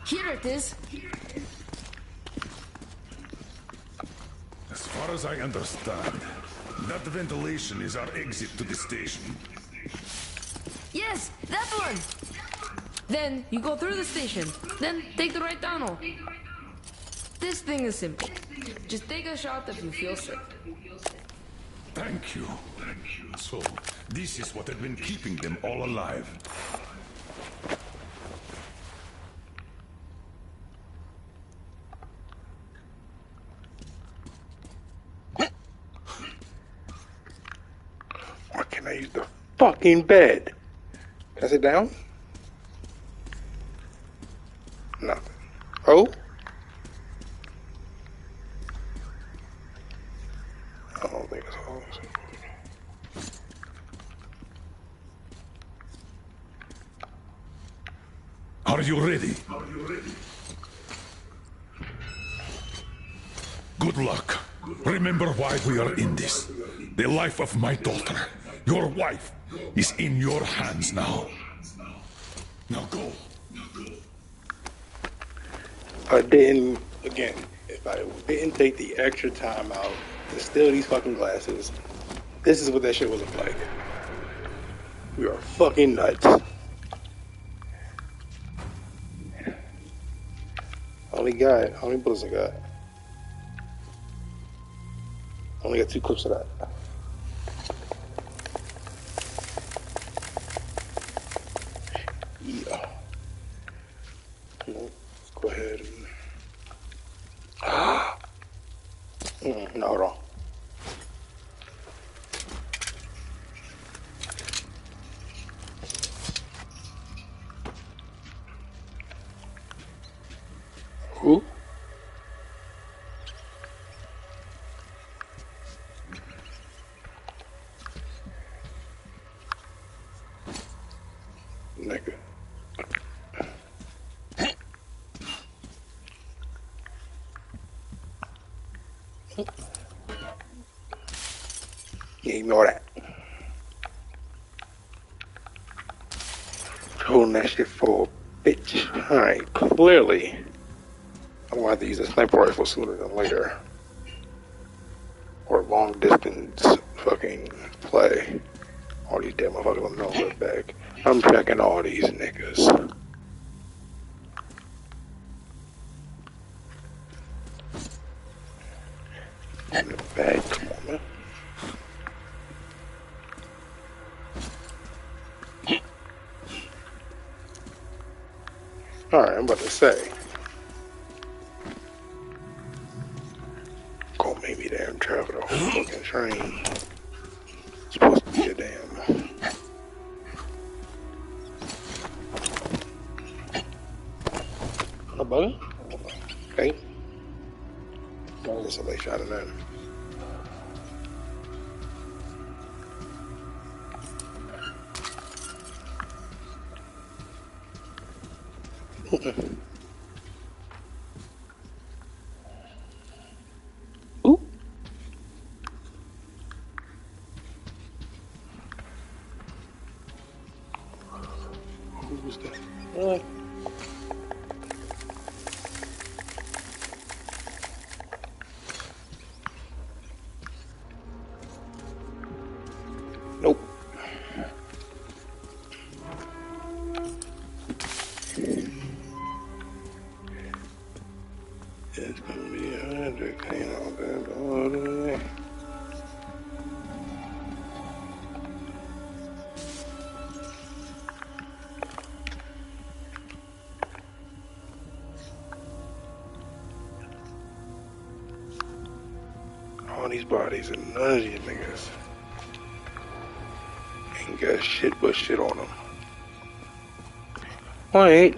Here it is. As far as I understand, that ventilation is our exit to the station. Yes, that one. Then you go through the station. Then take the right tunnel. This thing is simple. Just take a shot if you feel sick. Thank you. So, this is what had been keeping them all alive. Why can't I use the fucking bed? Can I sit down? Nothing. Oh? I don't think it's all. Are you ready? Good luck. Remember why we are in this. The life of my daughter, your wife, is in your hands now. Now go. I didn't, again, if I didn't take the extra time out to steal these fucking glasses, this is what that shit would look like. We are fucking nuts. How many bullets I got? Only got 2 clips of that. Yeah. Let's go ahead and... no, hold on. Who? Nigga. Ignore that. Holding that shit for a bitch. Alright, clearly I'm gonna have to use a sniper rifle sooner than later. Or long distance fucking play. All these damn motherfuckers don't know what's back. I'm checking all these niggas. In the bag, come on, man. Alright, I'm about to say. Gonna make me damn travel the whole fucking train. Supposed to be a damn. A buggy? Okay. I'll get somebody shot in there. Ooh. Who was that? Nope. It's gonna be 100, ain't all that all the way. All these bodies and none of these niggas ain't got shit but shit on them. Wait.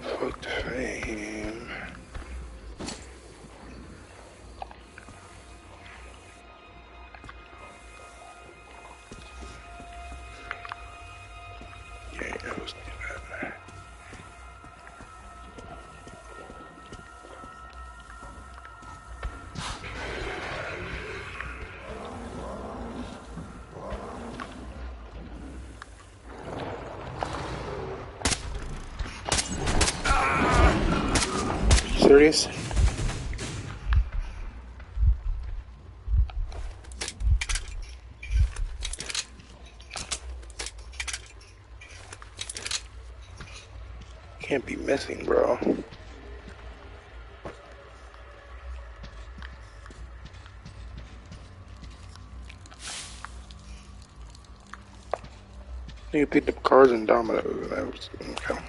Fuck the fame. serious? Can't be missing, bro. You picked up cars and dominoes. That was, okay.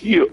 Yeah.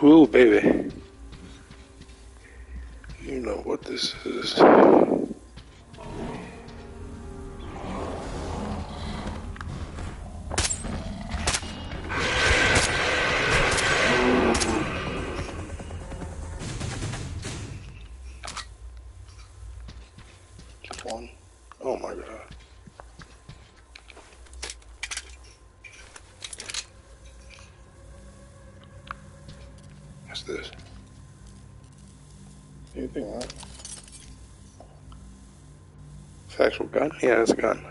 Ooh, baby. You know what this is. Just one. Oh my god. What's this? Anything, right? Actual gun? Yeah, that's a gun.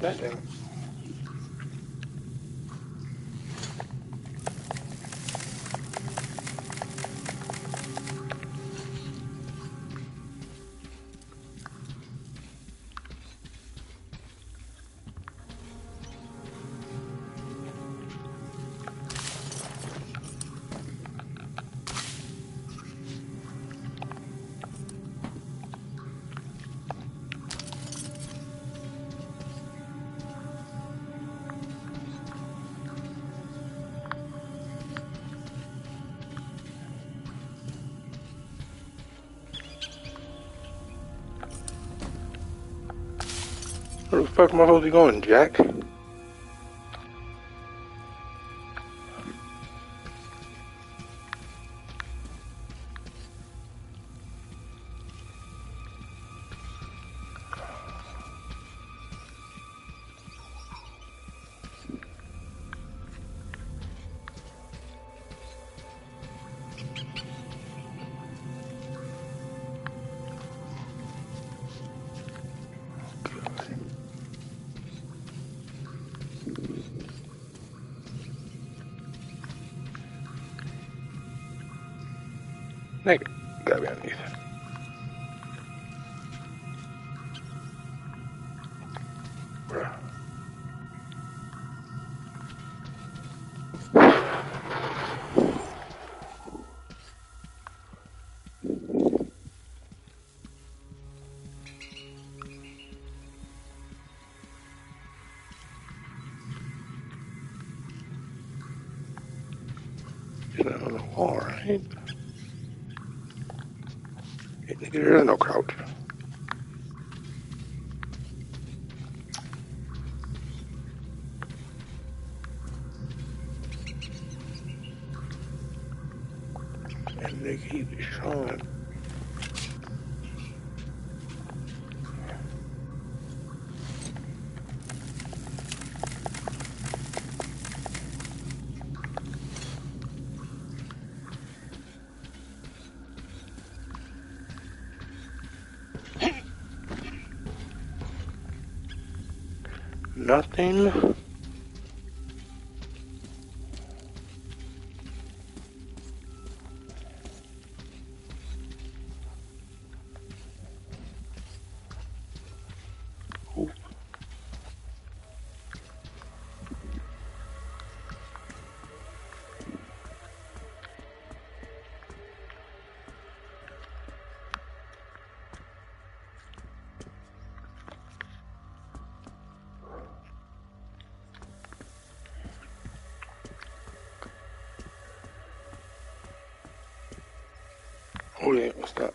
That thing. Where the fuck am I supposed to be going, Jack? Nigga, gotta be underneath. Alright. Hey, nigga, there is no crouch. And they keep showing. Nothing. Ooh. Oh yeah, what's that?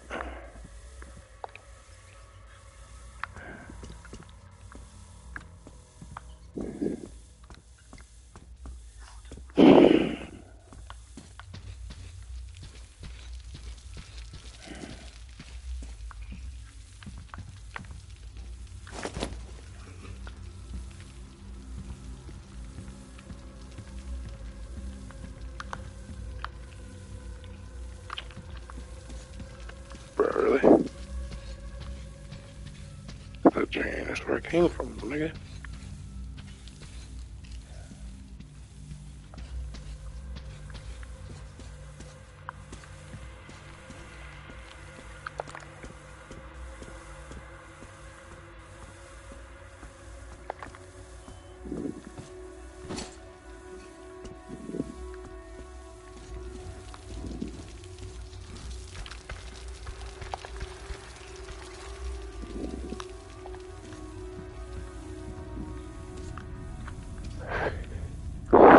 Bro, really? That train is where it came from, nigga.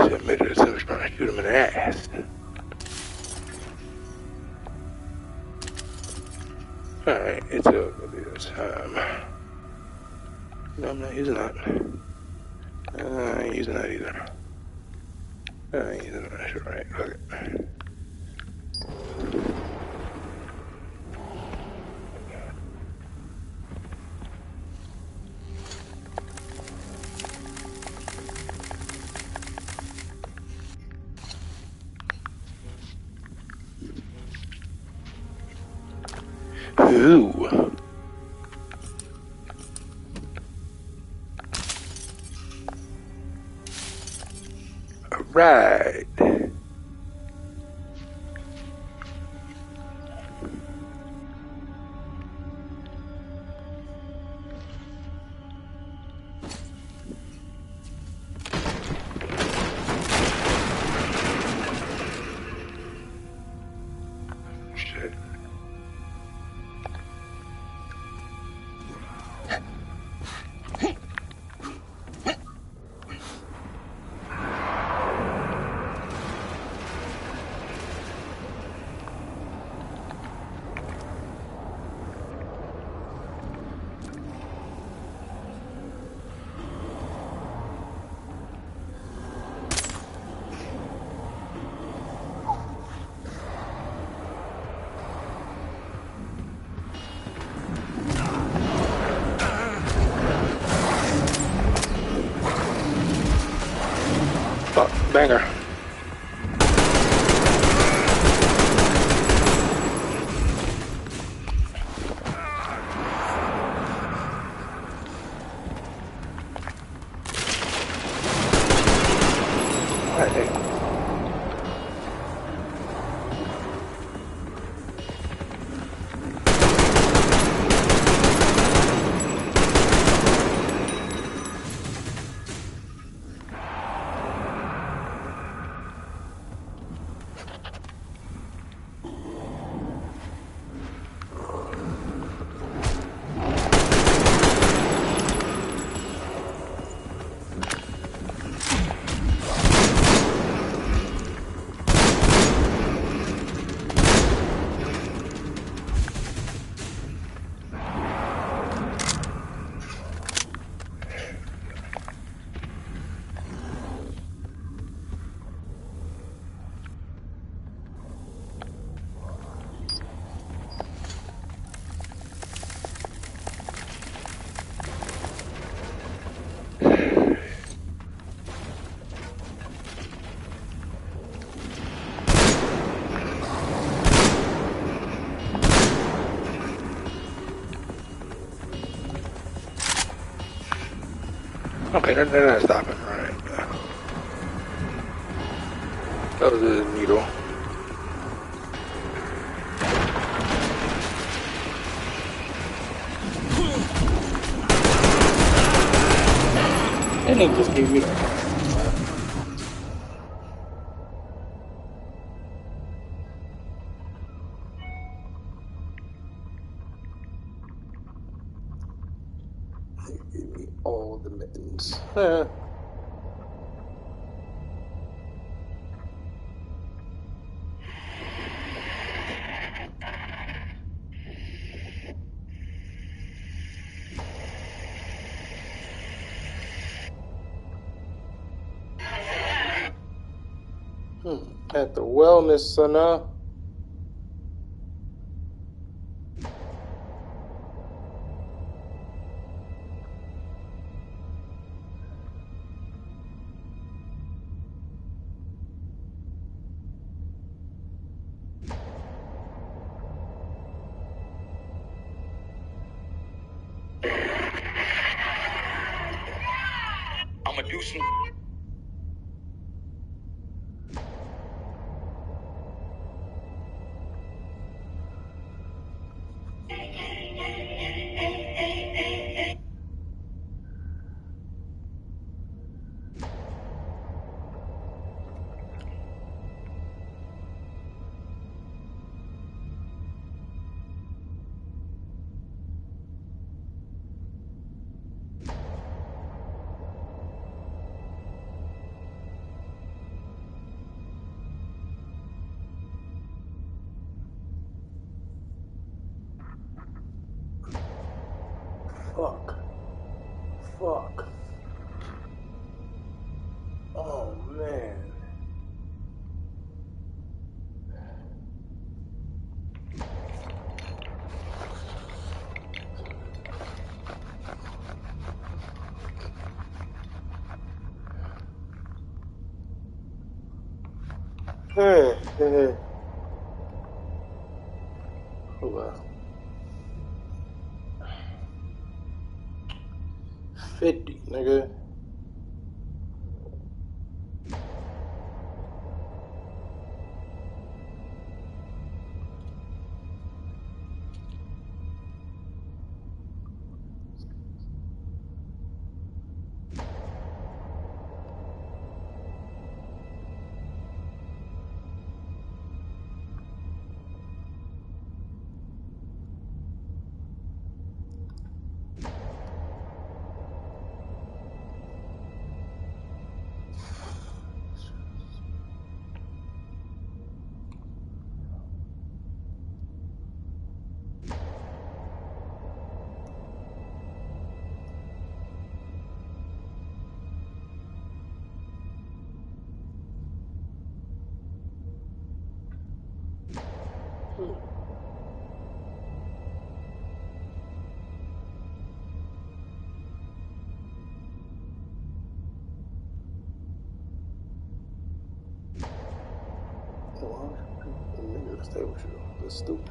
She admitted it, so was trying to shoot him in the ass. Alright, it's over this time. No, I'm not using that. I ain't using that either. I ain't using that shit right. Okay. Ooh. Alright. Shit. Fuck, banger. Alright. Okay, they're not stopping. All right. That was a needle. And they just gave me that. They gave me all the mittens. At the wellness center. I'ma do some. Fuck. Oh, man. Hey. Hold on. 50, nigga. Nigga, stay with you. That's stupid.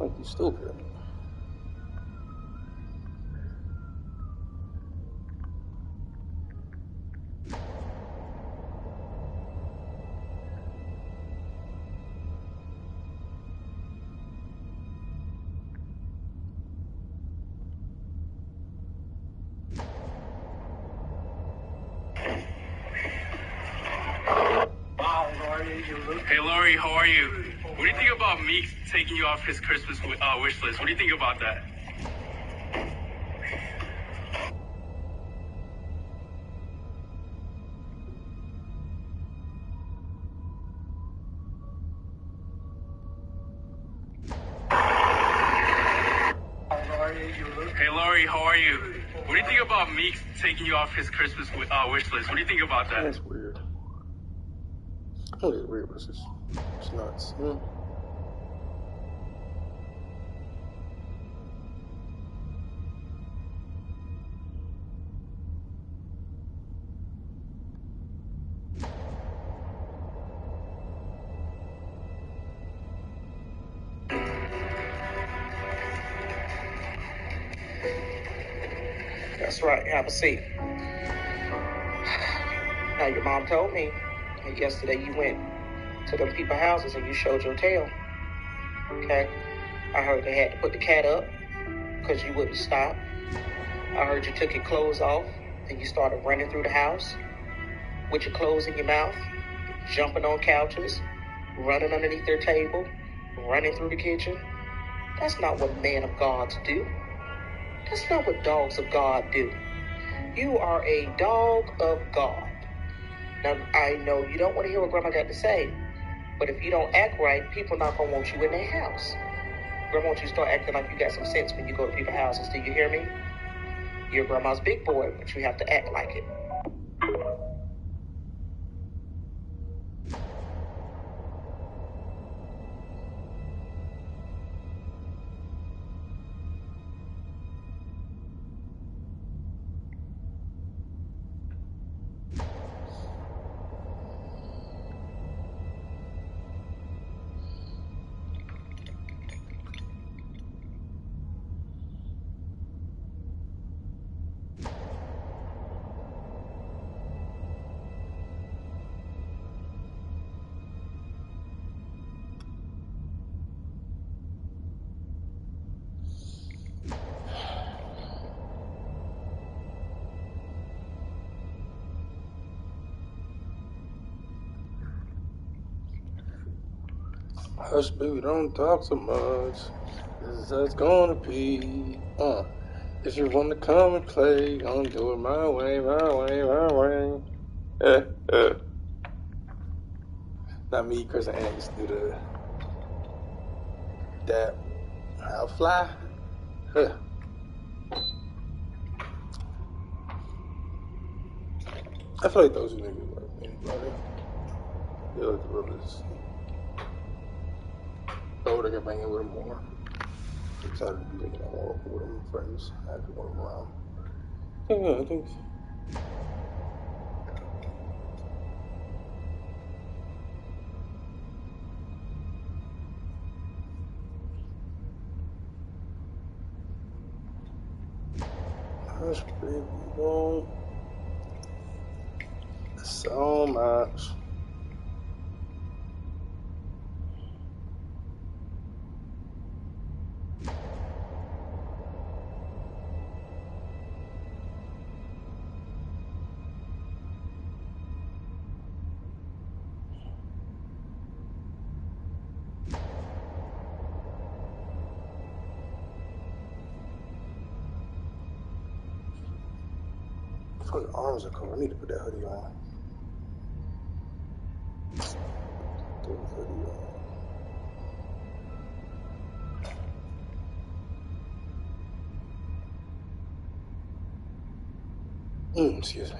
Like you stupid. Hey Laurie, how are you? What do you think about Meek taking you off his Christmas wish list? What do you think about that? Hey Laurie, how are you? What do you think about Meek taking you off his Christmas wish list? What do you think about that? That's weird. That is weird, but it's just, it's nuts. That's right. Have a seat. Now, your mom told me that yesterday you went to them people's houses and you showed your tail. Okay? I heard they had to put the cat up because you wouldn't stop. I heard you took your clothes off and you started running through the house with your clothes in your mouth, jumping on couches, running underneath their table, running through the kitchen. That's not what men of God do. That's not what dogs of God do. You are a dog of God. Now, I know you don't want to hear what Grandma got to say, but if you don't act right, people not going to want you in their house. Grandma wants you to start acting like you got some sense when you go to people's houses. Do you hear me? You're Grandma's big boy, but you have to act like it. Hush, baby, don't talk so much. This is how it's gonna be. If you want to come and play, gonna do it my way, my way, my way. Not me, Chris and Andy used to do the dab. I'll fly. I feel like those two niggas like anybody. They're like the brothers. Oh, they can bang in with them more. Excited to be taking that walk with them, friends. I have to walk around. Yeah, I think. Hush, baby, don't. So much. Fucking arms are cold. I need to put that hoodie on. Put the hoodie on. Excuse me.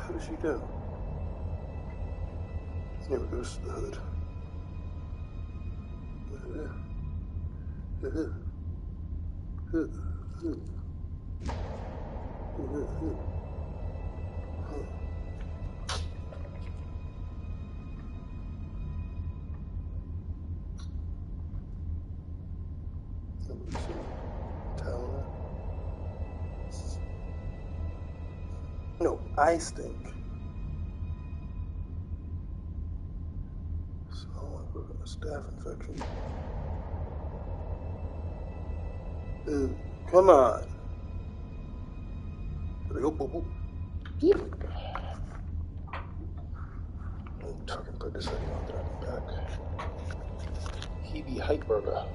What did she do? Never goes to the hood. No, I stink. So I put a staph infection. Come on. Boo-boo. Yep. Fucking put this thing on the back. Hebe Hype Burger.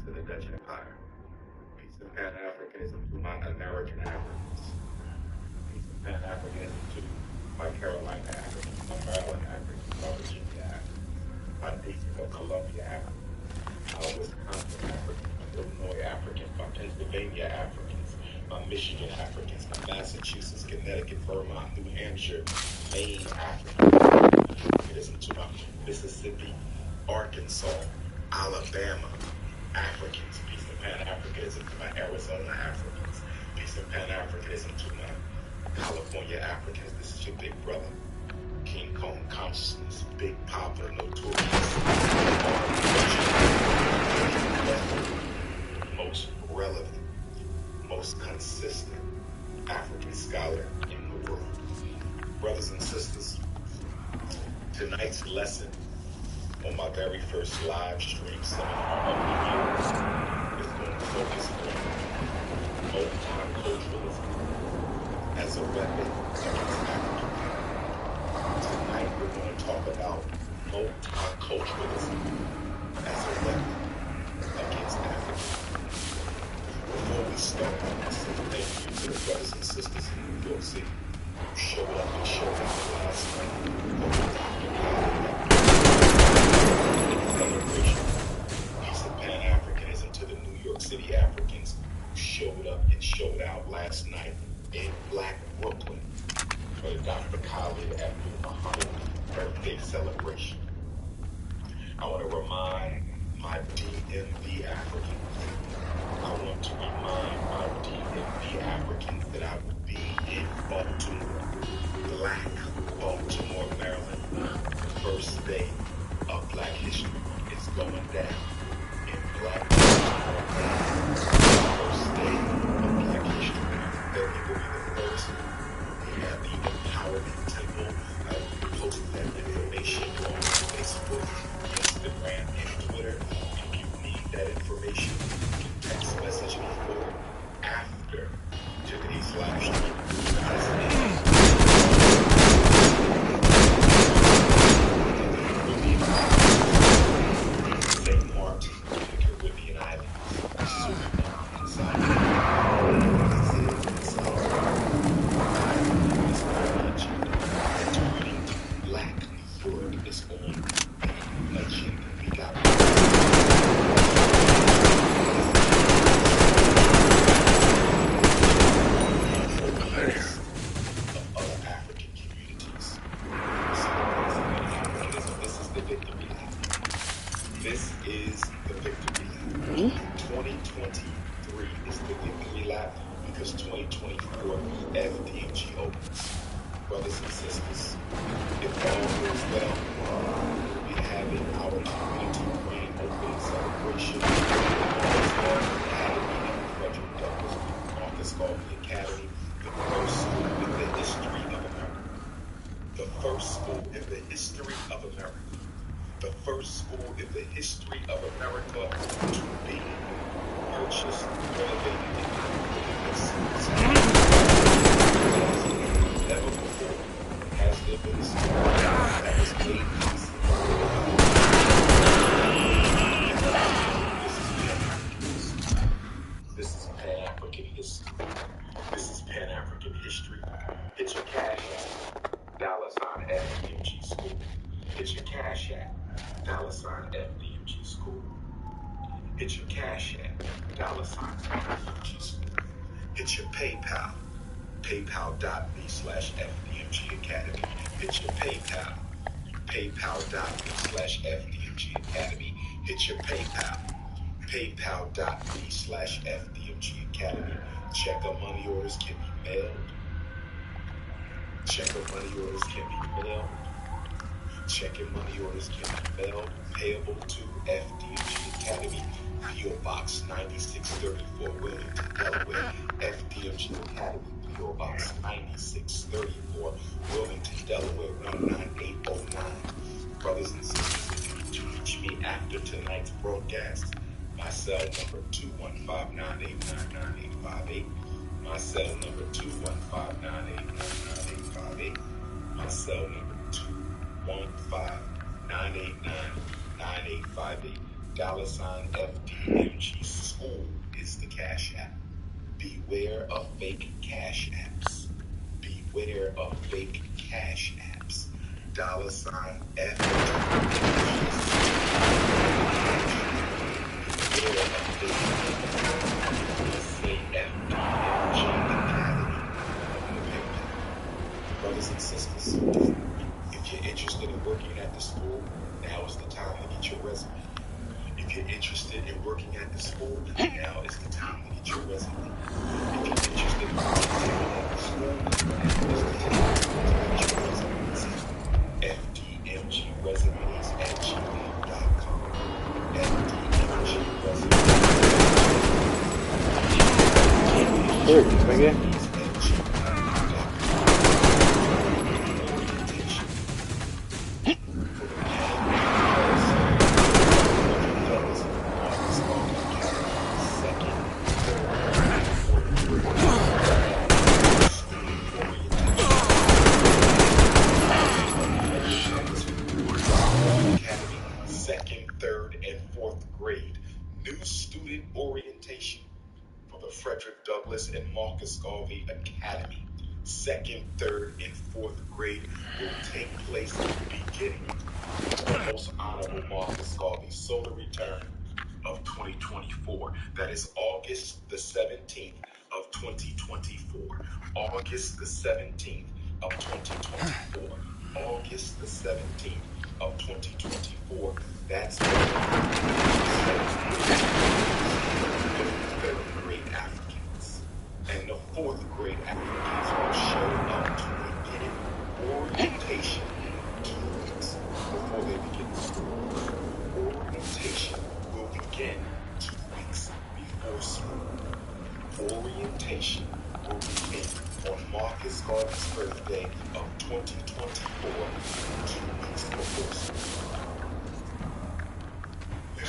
to the Dutch Empire. Peace and Pan-Africanism to my American Africans. Peace and Pan-Africanism to my Carolina Africans, my Maryland Africans, my Virginia Africans, my District of Columbia Africans, my Wisconsin Africans, my Illinois Africans, my Pennsylvania Africans, my Michigan Africans, my Massachusetts, Connecticut, Vermont, New Hampshire, Maine Africans, to my Mississippi, Arkansas, Alabama Africans. Peace and Pan-Africanism to my Arizona Africans. Peace and Pan-Africanism to my California Africans. This is your big brother, King Kong Consciousness, Big Papa, Notorious, most relevant, most consistent African scholar in the world. Brothers and sisters, tonight's lesson on my very first live stream seminar of the year is going to focus on multiculturalism as a weapon against African. Tonight we're going to talk about multiculturalism as a weapon against African. Before we start, I want to say thank you to the brothers and sisters in New York City who showed up and showed out last night for the celebration. Peace and Pan-Africanism to the New York City Africans who showed up and showed out last night in Black Brooklyn for the Dr. Khalid Abdul Muhammad birthday celebration. I want to remind my DMV Africans, I want to remind my DMV Africans that I will be in Baltimore, Black Baltimore, Maryland, the first day of Black History. It's going down in Black Baltimore, Maryland, the first day of Black History. That we will be the first. We have the Empowerment Temple. I will post that information on Facebook, Instagram, and Twitter. If you need that information, you can text message me forward after today's live stream. St. Martin, the Caribbean Islands, Suriname, and South Black New York is on the agenda. We got of other African communities. This is the victory lap. This is the victory lap. 2023 is the victory lap because 2024 FDMG opens. Brothers and sisters, if all goes well, we'll be having our community grand opening celebration at Frederick Douglass Marcus Garvey Academy, the first school in the history of America. The first school in the history of America. The first school in the history of America to be purchased, renovated, and never before has there been a school that was made possible. This is Pan-African history. This is Pan-African history. It's your cash app, $FDMG school. It's your cash app, $FDMG school. It's your cash app, $FDMG school. It's your PayPal, paypal.me/FDMG Academy. It's your PayPal, paypal.me/FDMG Academy. It's your PayPal, paypal.me/FDMG Academy. Check of money orders can be mailed. Check of money orders can be mailed. Check and money orders can be mailed, payable to FDMG Academy, P.O. Box 9634, Wilmington, Delaware. FDMG Academy, P.O. Box 9634, Wilmington, Delaware, 19809. Brothers and sisters, if you need to reach me after tonight's broadcast, my cell number 215-989-9858. My cell number 215-989-9858. My cell number 215-989-9858. $FDMG school is the Cash App. Beware of fake Cash Apps. Beware of fake Cash Apps. $FDMG. Beware of fake say FDMG Academy. Brothers and sisters, if you're interested in working at the school, now is the time to get your resume. If you're interested in working at the school, now is the time to get your resume. If you're interested in working at the school, now is the time to get your resumes. FDMGresumes@gmail.com. FDMGresumes@gmail.com. There it is, nigga. And Marcus Garvey Academy. 2nd, 3rd, and 4th grade will take place at the beginning of the Most Honorable Marcus Garvey Solar Return of 2024. That is August the 17th of 2024. August the 17th of 2024. August the 17th of 2024. That's the 3rd grade Africans. And the 4th grade Africans will show up to begin orientation 2 weeks before they begin school. Orientation will begin 2 weeks before school. Orientation will begin on Marcus Garvey's birthday of 2024, 2 weeks before school.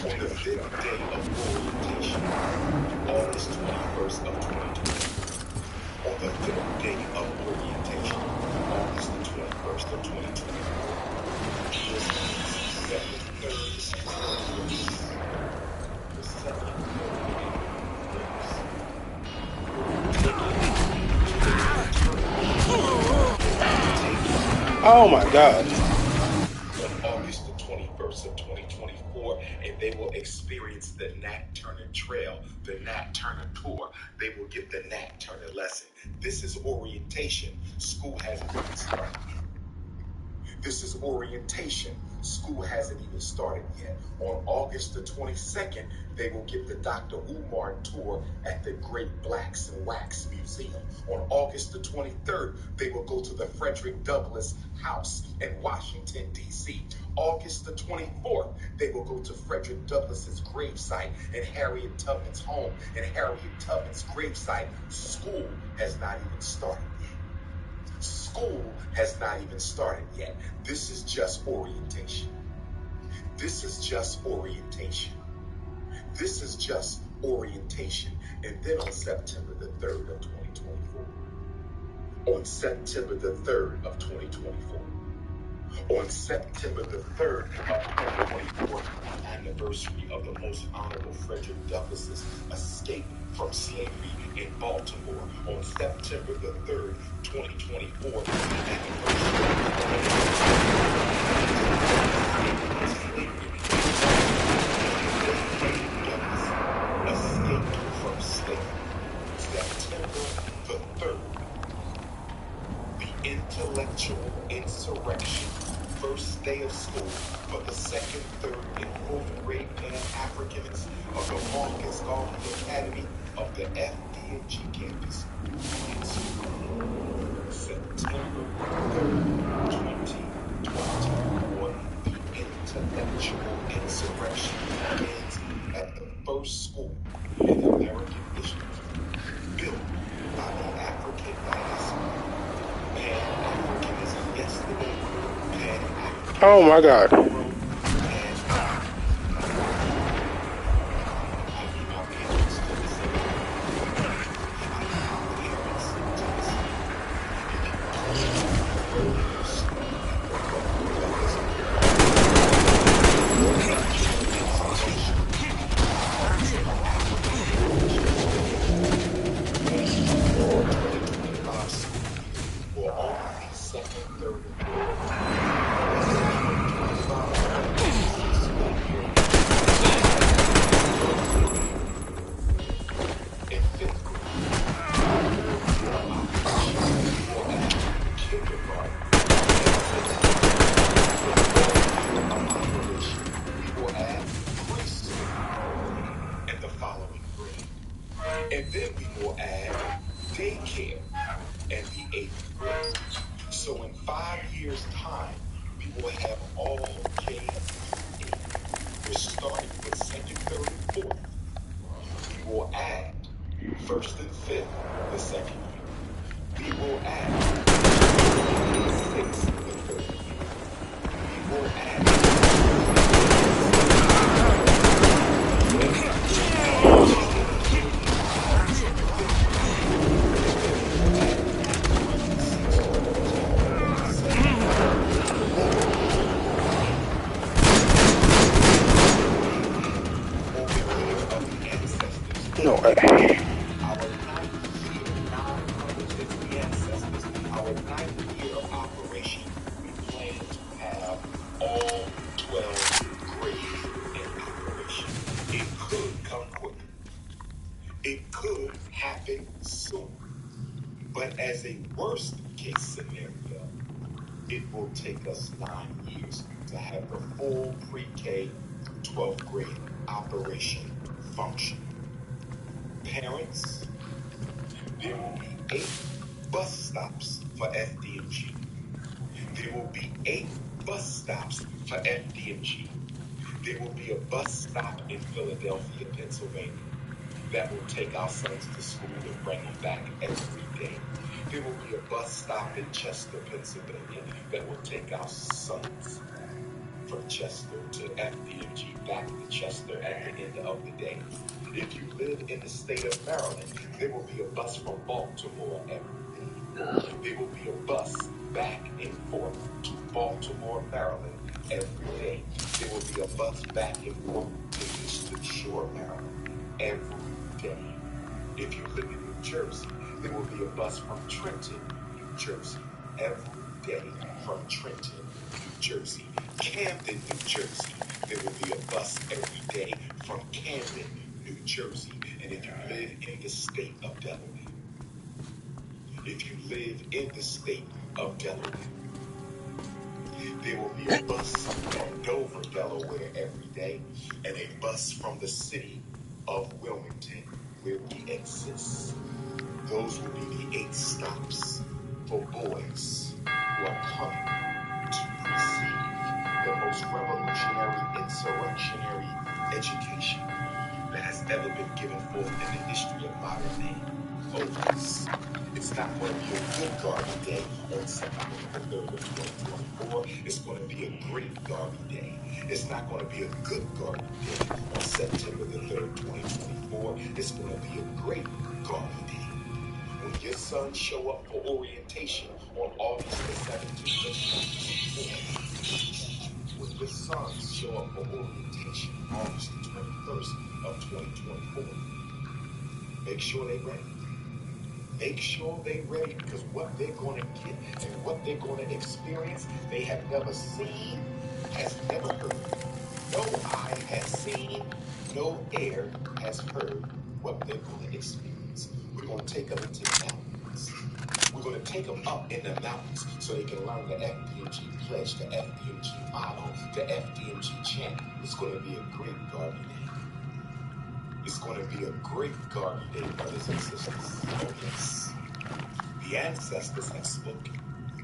On the 5th day of orientation, August 21st of 2024. On the 5th day of orientation, August the 21st of 2024. This is the 2nd, 3rd, the 2nd, 3rd, Oh my God. on August the 21st of 2024, and they will experience the Nat Turner Trail, the Nat Turner Tour. They will get the Nat Turner lesson. This is orientation. School hasn't even started yet. This is orientation. School hasn't even started yet. On August the 22nd, they will get the Dr. Umar tour at the Great Blacks and Wax Museum. On August the 23rd, they will go to the Frederick Douglass House in Washington, D.C. August the 24th, they will go to Frederick Douglass's gravesite and Harriet Tubman's home and Harriet Tubman's gravesite. School has not even started yet. School has not even started yet. This is just orientation. This is just orientation. This is just orientation. And then on September the 3rd of 2024. On September the 3rd of 2024. On September the 3rd of 2024, the anniversary of the Most Honorable Frederick Douglass's escape from slavery in Baltimore. On September the 3rd, 2024, the anniversary of slavery escaped from slavery. September the 3rd, the intellectual insurrection. First day of school for the 2nd, 3rd, and 4th grade Pan-Africans of the Marcus Garvey Academy of the FDMG campus. September 3rd, 2024, the intellectual insurrection begins at the first school in American history, built by the African diaspora. Pan-Africanism yesterday. Oh my God. 5 years' time, we will have all K-8. We're starting with second, third, and fourth. We will add first and fifth the second year. We will add sixth the third year. We will add No way. Our ninth year of operation, we plan to have all 12 grades in operation. It could come quicker. It could happen soon. But as a worst case scenario, it will take us 9 years to have the full pre-K 12th grade operation function. Parents, there will be 8 bus stops for FDMG. There will be 8 bus stops for FDMG. There will be a bus stop in Philadelphia, Pennsylvania, that will take our sons to school and bring them back every day. There will be a bus stop in Chester, Pennsylvania, that will take our sons from Chester to FDMG, back to Chester at the end of the day. If you live in the state of Maryland, there will be a bus from Baltimore every day. There will be a bus back and forth to Baltimore, Maryland every day. There will be a bus back and forth to Eastern Shore, Maryland every day. If you live in New Jersey, there will be a bus from Trenton, New Jersey every day from Trenton, New Jersey. Camden, New Jersey, there will be a bus every day from Camden, New Jersey. And if you live in the state of Delaware, there will be a bus from Dover, Delaware every day, and a bus from the city of Wilmington, where we exist. Those will be the 8 stops for boys who are coming to receive the most revolutionary, insurrectionary education that has ever been given forth in the history of modern man. Oh, yes. It's not going to be a good Garvey Day on September the 3rd of 2024. It's going to be a great Garvey Day. It's not going to be a good Garvey Day on September the 3rd, 2024. It's going to be a great Garvey Day. When your sons show up for orientation on August the 17th of 2024, when your sons show up for orientation August the 21st of 2024, make sure they're ready. Make sure they're ready, because what they're going to get and what they're going to experience, they have never seen, has never heard. No eye has seen, no ear has heard what they're going to experience. We're going to take them into the mountains. We're going to take them up in the mountains so they can learn the FDMG pledge, the FDMG motto, the FDMG chant. It's going to be a great Garvey Day. It's going to be a great Garvey Day, brothers and sisters. Oh, yes. The ancestors have spoken.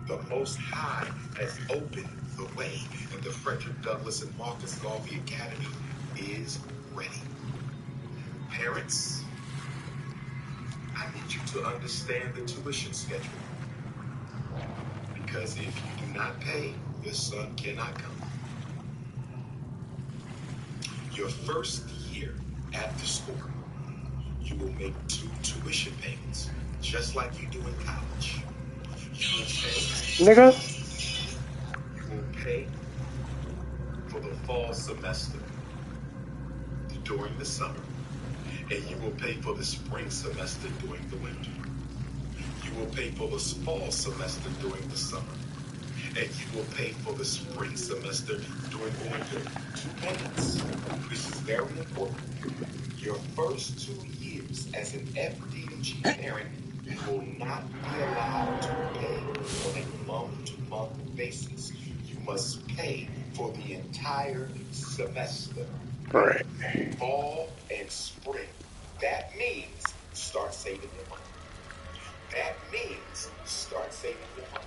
The Most High has opened the way, and the Frederick Douglass and Marcus Garvey Academy is ready. Parents, I need you to understand the tuition schedule. Because if you do not pay, your son cannot come. Your first year at the school, you will make 2 tuition payments, just like you do in college. You will pay for the fall semester during the summer, and you will pay for the spring semester during the winter. You will pay for the fall semester during the summer, and you will pay for the spring semester during the winter. 2 payments. This is very important. Your first 2 years as an FDMG parent, you will not be allowed to pay on a month-to-month basis. You must pay for the entire semester. Right. Fall and spring. That means start saving your money. That means start saving your money.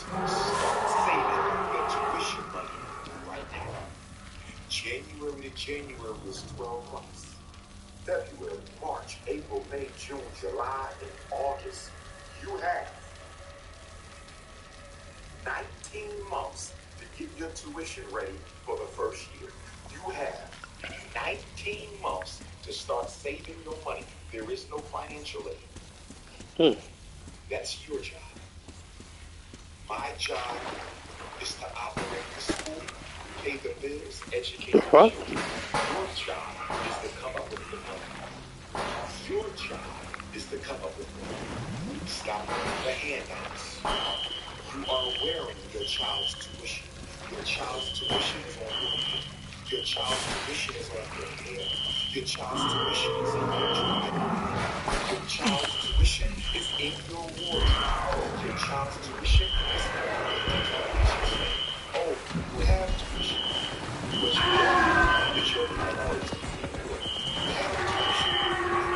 Start saving your tuition money right now. January to January was 12 months. February, March, April, May, June, July, and August. You have 19 months to get your tuition ready for the first year. You have 19 months to start saving your money. There is no financial aid. That's your job. My job is to operate the school, pay the bills, educate the What? children. Your job is to come up with the money. Your job is to come up with the money. Stop the handouts. You are wearing your child's tuition. Your child's tuition is on your head. Your child's tuition is on your hair. Your child's tuition is in your driveway. Your child's tuition is in your wardrobe. Your child's tuition is in your television. Oh, you have tuition. What you don't have is your priorities. You have tuition.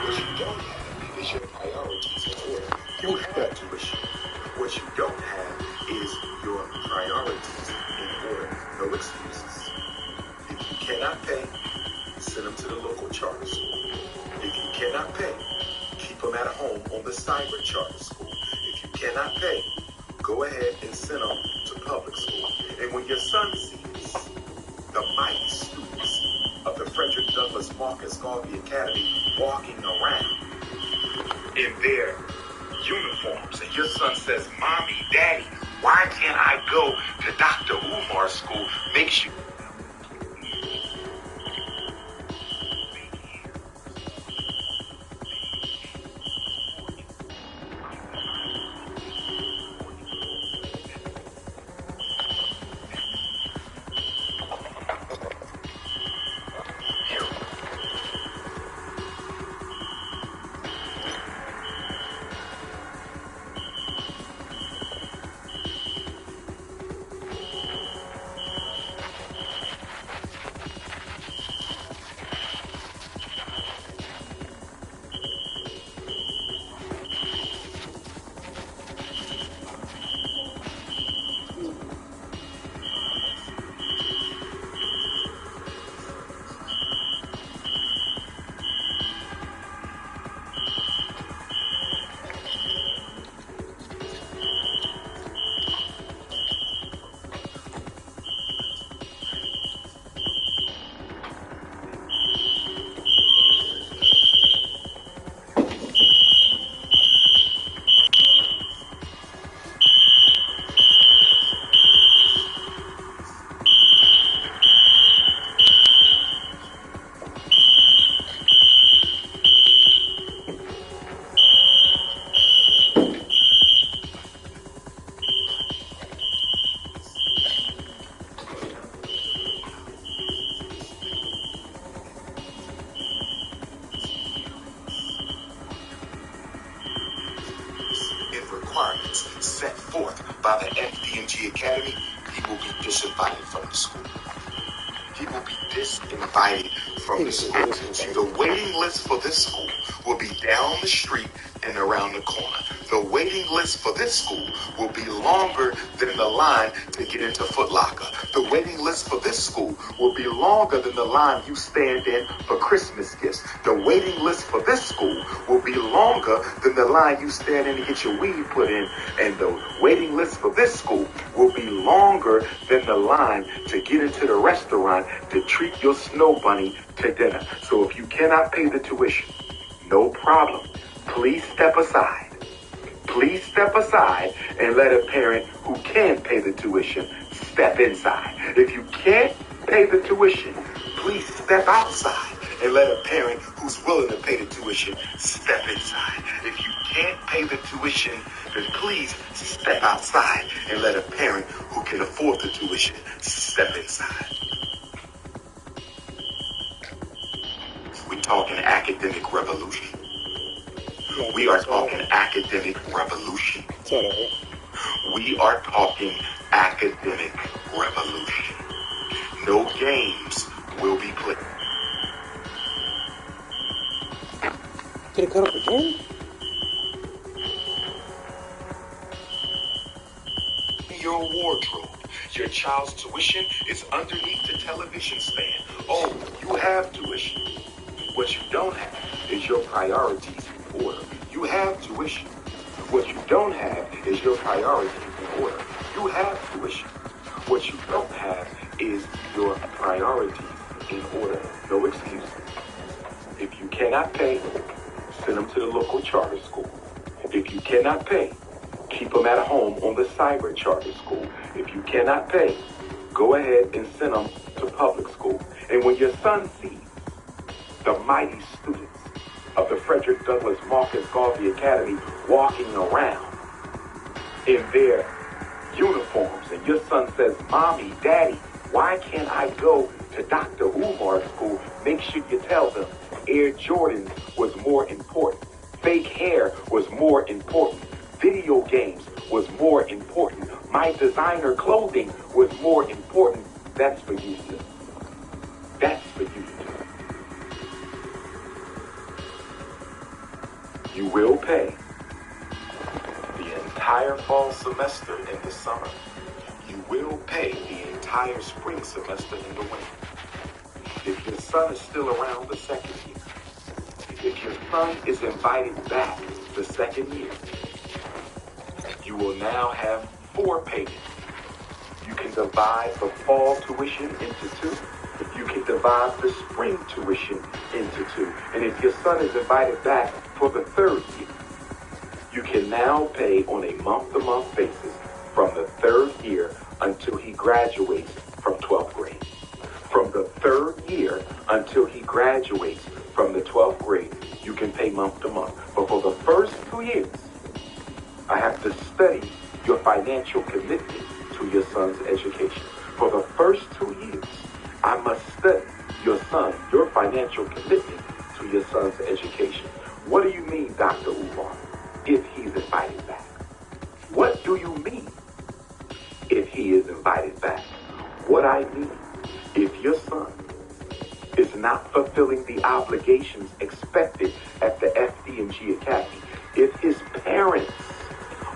What you don't have is your priorities in order. You have tuition. What you don't have is your priorities in order. No excuses. If you cannot pay, send them to the local charter school. If you cannot pay, keep them at home on the cyber charter school. If you cannot pay, go ahead and send them to public school. And when your son sees the mighty students of the Frederick Douglass Marcus Garvey Academy walking around in their uniforms, and your son says, "Mommy, Daddy, why can't I go to Dr. Umar's school?" Makes you requirements set forth by the FDMG Academy, he will be disinvited from the school. He will be disinvited from the school. See, the waiting list for this school will be down the street and around the corner. The waiting list for this school will be longer than the line to get into Foot Locker. The waiting list for this school will be longer than the line you stand in for Christmas gifts. The waiting list for this school will be longer than the line you stand in to get your weed put in. And the waiting list for this school will be longer than the line to get into the restaurant to treat your snow bunny to dinner. So if you cannot pay the tuition, no problem. Please step aside. Please step aside and let a parent who can pay the tuition step inside. If you can't pay the tuition, please step outside and let a parent who's willing to pay the tuition step inside. If you can't pay the tuition, then please step outside and let a parent who can afford the tuition step inside. We're talking academic revolution. We are talking academic revolution. We are talking academic revolution. No games will be played. Did it cut up again? your wardrobe. Your child's tuition is underneath the television stand. Oh, you have tuition. What you don't have is your priorities in order. You have tuition. What you don't have is your priorities in order. You have tuition. What you don't have is your priorities in order. No excuses. If you cannot pay, send them to the local charter school. If you cannot pay, keep them at home on the cyber charter school. If you cannot pay, go ahead and send them to public school. And when your son sees the mighty students of the Frederick Douglass Marcus Garvey Academy walking around in their uniforms, and your son says, Mommy, Daddy, why can't I go to Dr. Umar's school? Make sure you tell them Air Jordans was more important. Fake hair was more important. Video games was more important. My designer clothing was more important. That's for you, sir. That's for you, sir. You will pay the entire fall semester in the summer. You will pay the entire spring semester in the winter. If your son is still around the second year, if your son is invited back the second year, you will now have 4 payments. You can divide the fall tuition into 2. You can divide the spring tuition into 2. And if your son is invited back for the 3rd year, you can now pay on a month-to-month basis from the 3rd year until he graduates from 12th grade. From the 3rd year until he graduates from the 12th grade, you can pay month-to-month. But for the first 2 years, I have to study your financial commitment to your son's education. For the first 2 years, I must study your financial commitment to your son's education. What do you mean, Dr. Umar, if he's invited back? What do you mean if he is invited back? What I mean, if your son is not fulfilling the obligations expected at the FD&G Academy, if his parents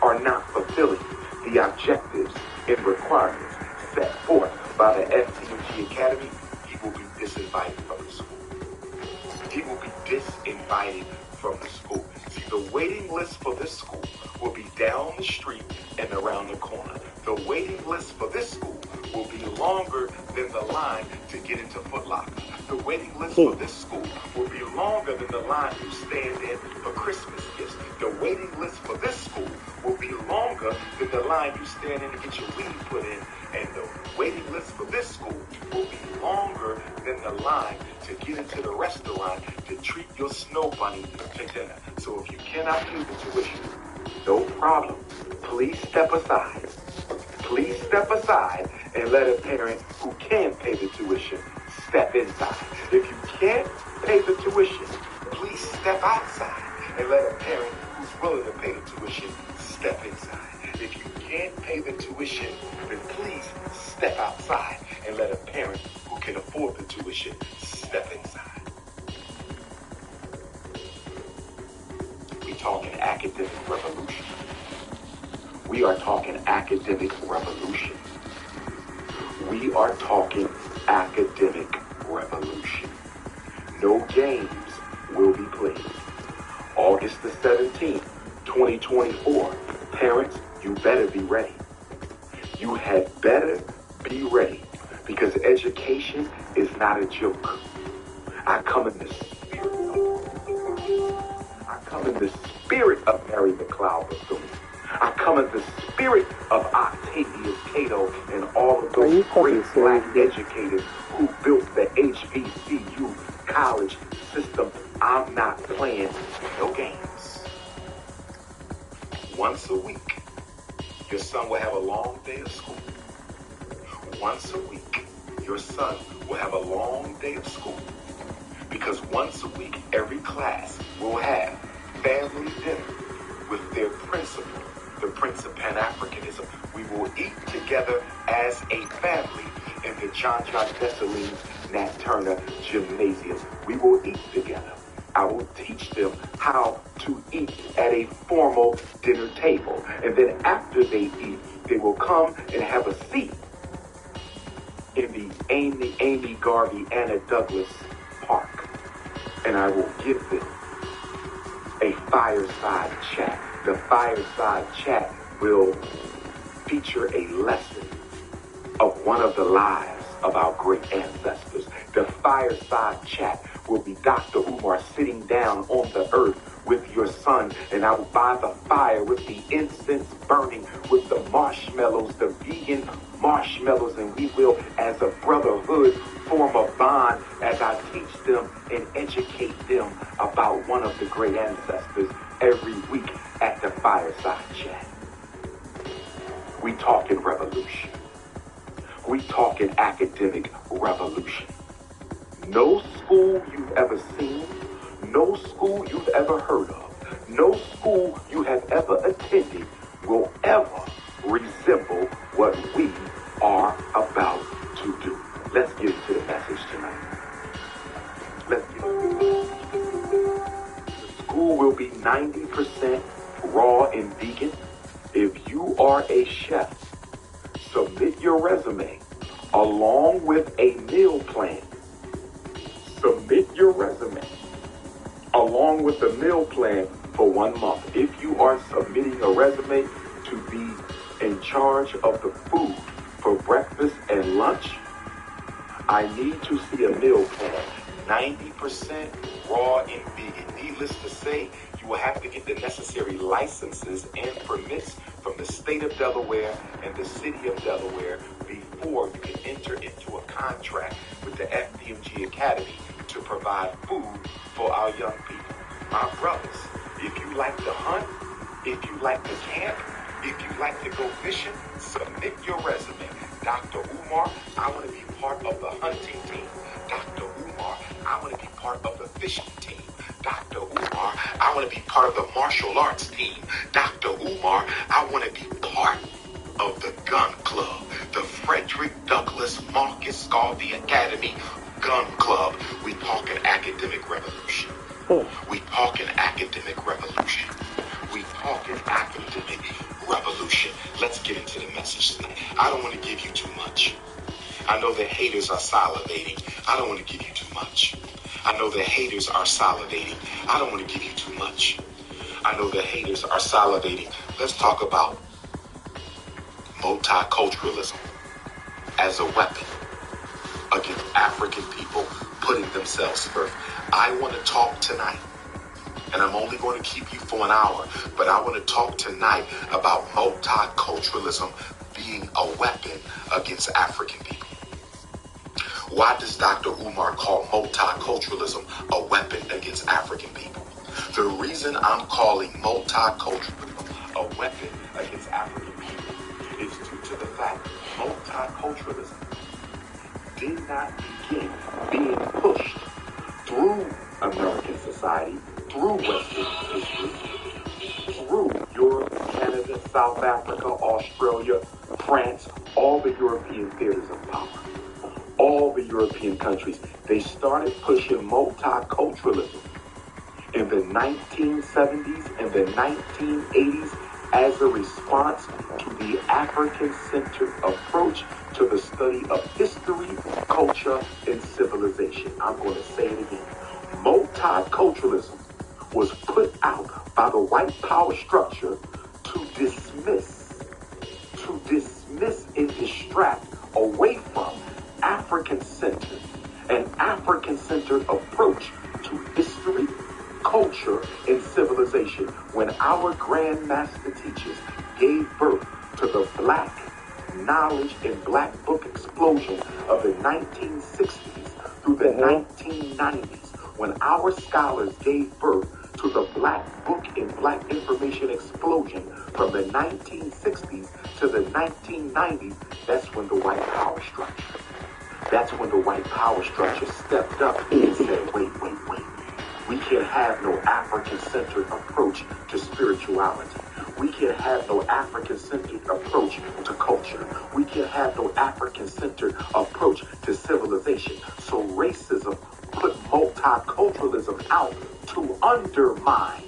are not fulfilling the objectives and requirements set forth by the FD&G Academy, he will be disinvited from the school. He will be disinvited from the school. See, the waiting list for this school will be down the street and around the corner. The waiting list for this school will be longer than the line to get into Foot Locker. The waiting list for this school will be longer than the line you stand in for Christmas gifts. The waiting list for this school will be longer than the line you stand in to get your weed put in. And the waiting list for this school will be longer than the line to get into the restaurant to treat your snow bunny to dinner. So if you cannot pay the tuition, no problem. Please step aside. Please step aside and let a parent who can pay the tuition step inside. If you can't pay the tuition, please step outside and let a parent who's willing to pay the tuition step inside. If you can't pay the tuition, then please step outside and let a parent who can afford the tuition step inside. We're talking academic revolution. We are talking academic revolution. We are talking academic revolution. No games will be played. August the 17th, 2024. Parents, you better be ready. You had better be ready, because education is not a joke. I come in the spirit of Mary McLeod Bethune. I come in the spirit of Octavius Cato and all of those great black educators who built the HBCU college system. I'm not playing no games. Once a week, your son will have a long day of school. Once a week, your son will have a long day of school. Because once a week, every class will have family dinner with their principal, the Prince of Pan-Africanism. We will eat together as a family in the John Dessalines Nat Turner Gymnasium. We will eat together. I will teach them how to eat at a formal dinner table. And then after they eat, they will come and have a seat in the Amy Garvey, Anna Douglas Park. And I will give them a fireside chat. The fireside chat will feature a lesson of one of the lives of our great ancestors. The fireside chat will be Dr. Umar sitting down on the earth with your son, and I will by the fire with the incense burning, with the marshmallows, the vegan marshmallows, and we will, as a brotherhood, form a bond as I teach them and educate them about one of the great ancestors every week at the fireside chat. We talking revolution. We talking academic revolution. No school you've ever seen, no school you've ever heard of, no school you have ever attended will ever resemble what we are about to do. Let's get into the message tonight. Let's get into it. The school will be 90% raw and vegan. If you are a chef, submit your resume along with a meal plan. Submit your resume along with the meal plan for 1 month. If you are submitting a resume to be in charge of the food for breakfast and lunch, I need to see a meal plan. 90% raw and vegan. Needless to say, you will have to get the necessary licenses and permits from the state of Delaware and the city of Delaware before you can enter into a contract with the FDMG Academy to provide food for our young people. My brothers, if you like to hunt, if you like to camp, if you like to go fishing, submit your resume. Dr. Umar, I want to be part of the hunting team. Dr. Umar, I want to be part of the fishing team. Dr. Umar, I want to be part of the martial arts team. Dr. Umar, I want to be part of the gun club, the Frederick Douglass Marcus Garvey Academy Gun Club. We talking academic revolution. We talking academic revolution. We talking academic revolution. Let's get into the message tonight. I don't want to give you too much. I know the haters are salivating. I don't want to give you too much. I know the haters are salivating. I don't want to give you too much. I know the haters are salivating. Let's talk about multiculturalism as a weapon against African people putting themselves first. I want to talk tonight, and I'm only going to keep you for an hour, but I want to talk tonight about multiculturalism being a weapon against African people. Why does Dr. Umar call multiculturalism a weapon against African people? The reason I'm calling multiculturalism a weapon against African people is due to the fact multiculturalism did not begin being pushed through American society, through Western history, through Europe, Canada, South Africa, Australia, France, all the European theaters of power. All the European countries, they started pushing multiculturalism in the 1970s and the 1980s as a response to the African-centered approach to the study of history, culture, and civilization. I'm going to say it again. Multiculturalism was put out by the white power structure to dismiss and distract away from African-centered, an African-centered approach to history, culture, and civilization. When our Grand Master Teachers gave birth to the Black knowledge and Black book explosion of the 1960s through the 1990s, when our scholars gave birth to the Black book and Black information explosion from the 1960s to the 1990s, that's when the white power structure stepped up and said, wait. We can't have no African-centered approach to spirituality. We can't have no African-centered approach to culture. We can't have no African-centered approach to civilization. So racism put multiculturalism out to undermine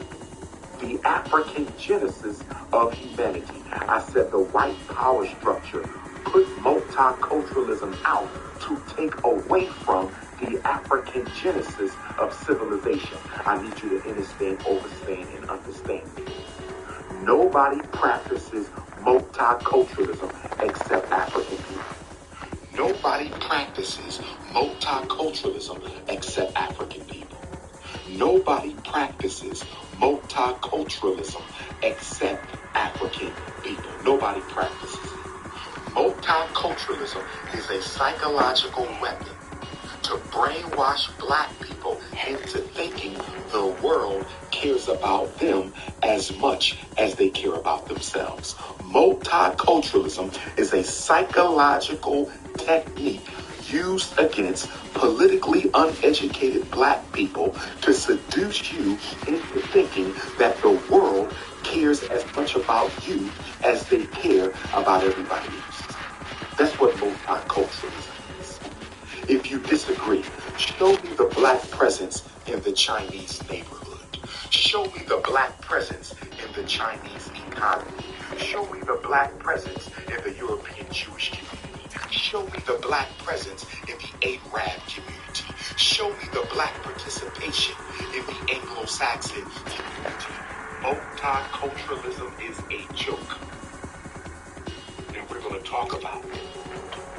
the African genesis of humanity. I said the white power structure put multiculturalism out to take away from the African genesis of civilization. I need you to understand, overstand, and understand me. Nobody practices multiculturalism except African people. Nobody practices multiculturalism except African people. Nobody practices multiculturalism except African people. Nobody practices it. Multiculturalism is a psychological weapon to brainwash black people into thinking the world cares about them as much as they care about themselves. Multiculturalism is a psychological technique used against politically uneducated black people to seduce you into thinking that the world cares as much about you as they care about everybody else. That's what multiculturalism is. If you disagree, show me the black presence in the Chinese neighborhood. Show me the black presence in the Chinese economy. Show me the black presence in the European Jewish community. Show me the black presence in the Arab community. Show me the black participation in the Anglo-Saxon community. Multiculturalism is a joke. And we're going to talk about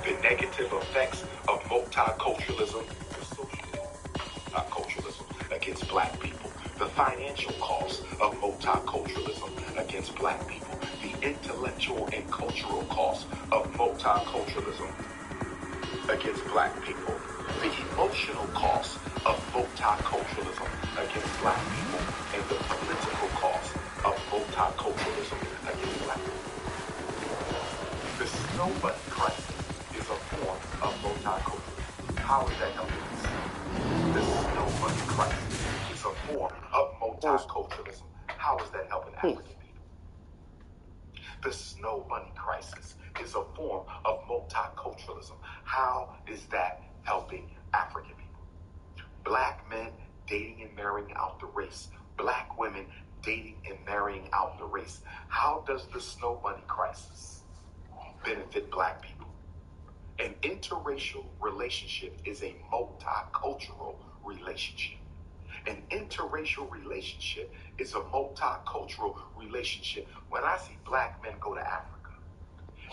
the negative effects of multiculturalism, culturalism against black people, the financial cost of multiculturalism against black people, the intellectual and cultural cost of multiculturalism against black people, the emotional cost of multiculturalism against black people, and the political cost of multiculturalism against black people. The snow bunny crisis is a form of multiculturalism. How is that helping us? The snow bunny crisis is a form of multiculturalism. How is that helping African people? The snow bunny crisis is a form of multiculturalism. How is that helping African people? Black men dating and marrying out the race. Black women dating and marrying out the race. How does the snow bunny crisis benefit black people? An interracial relationship is a multicultural relationship. An interracial relationship is a multicultural relationship. When I see black men go to Africa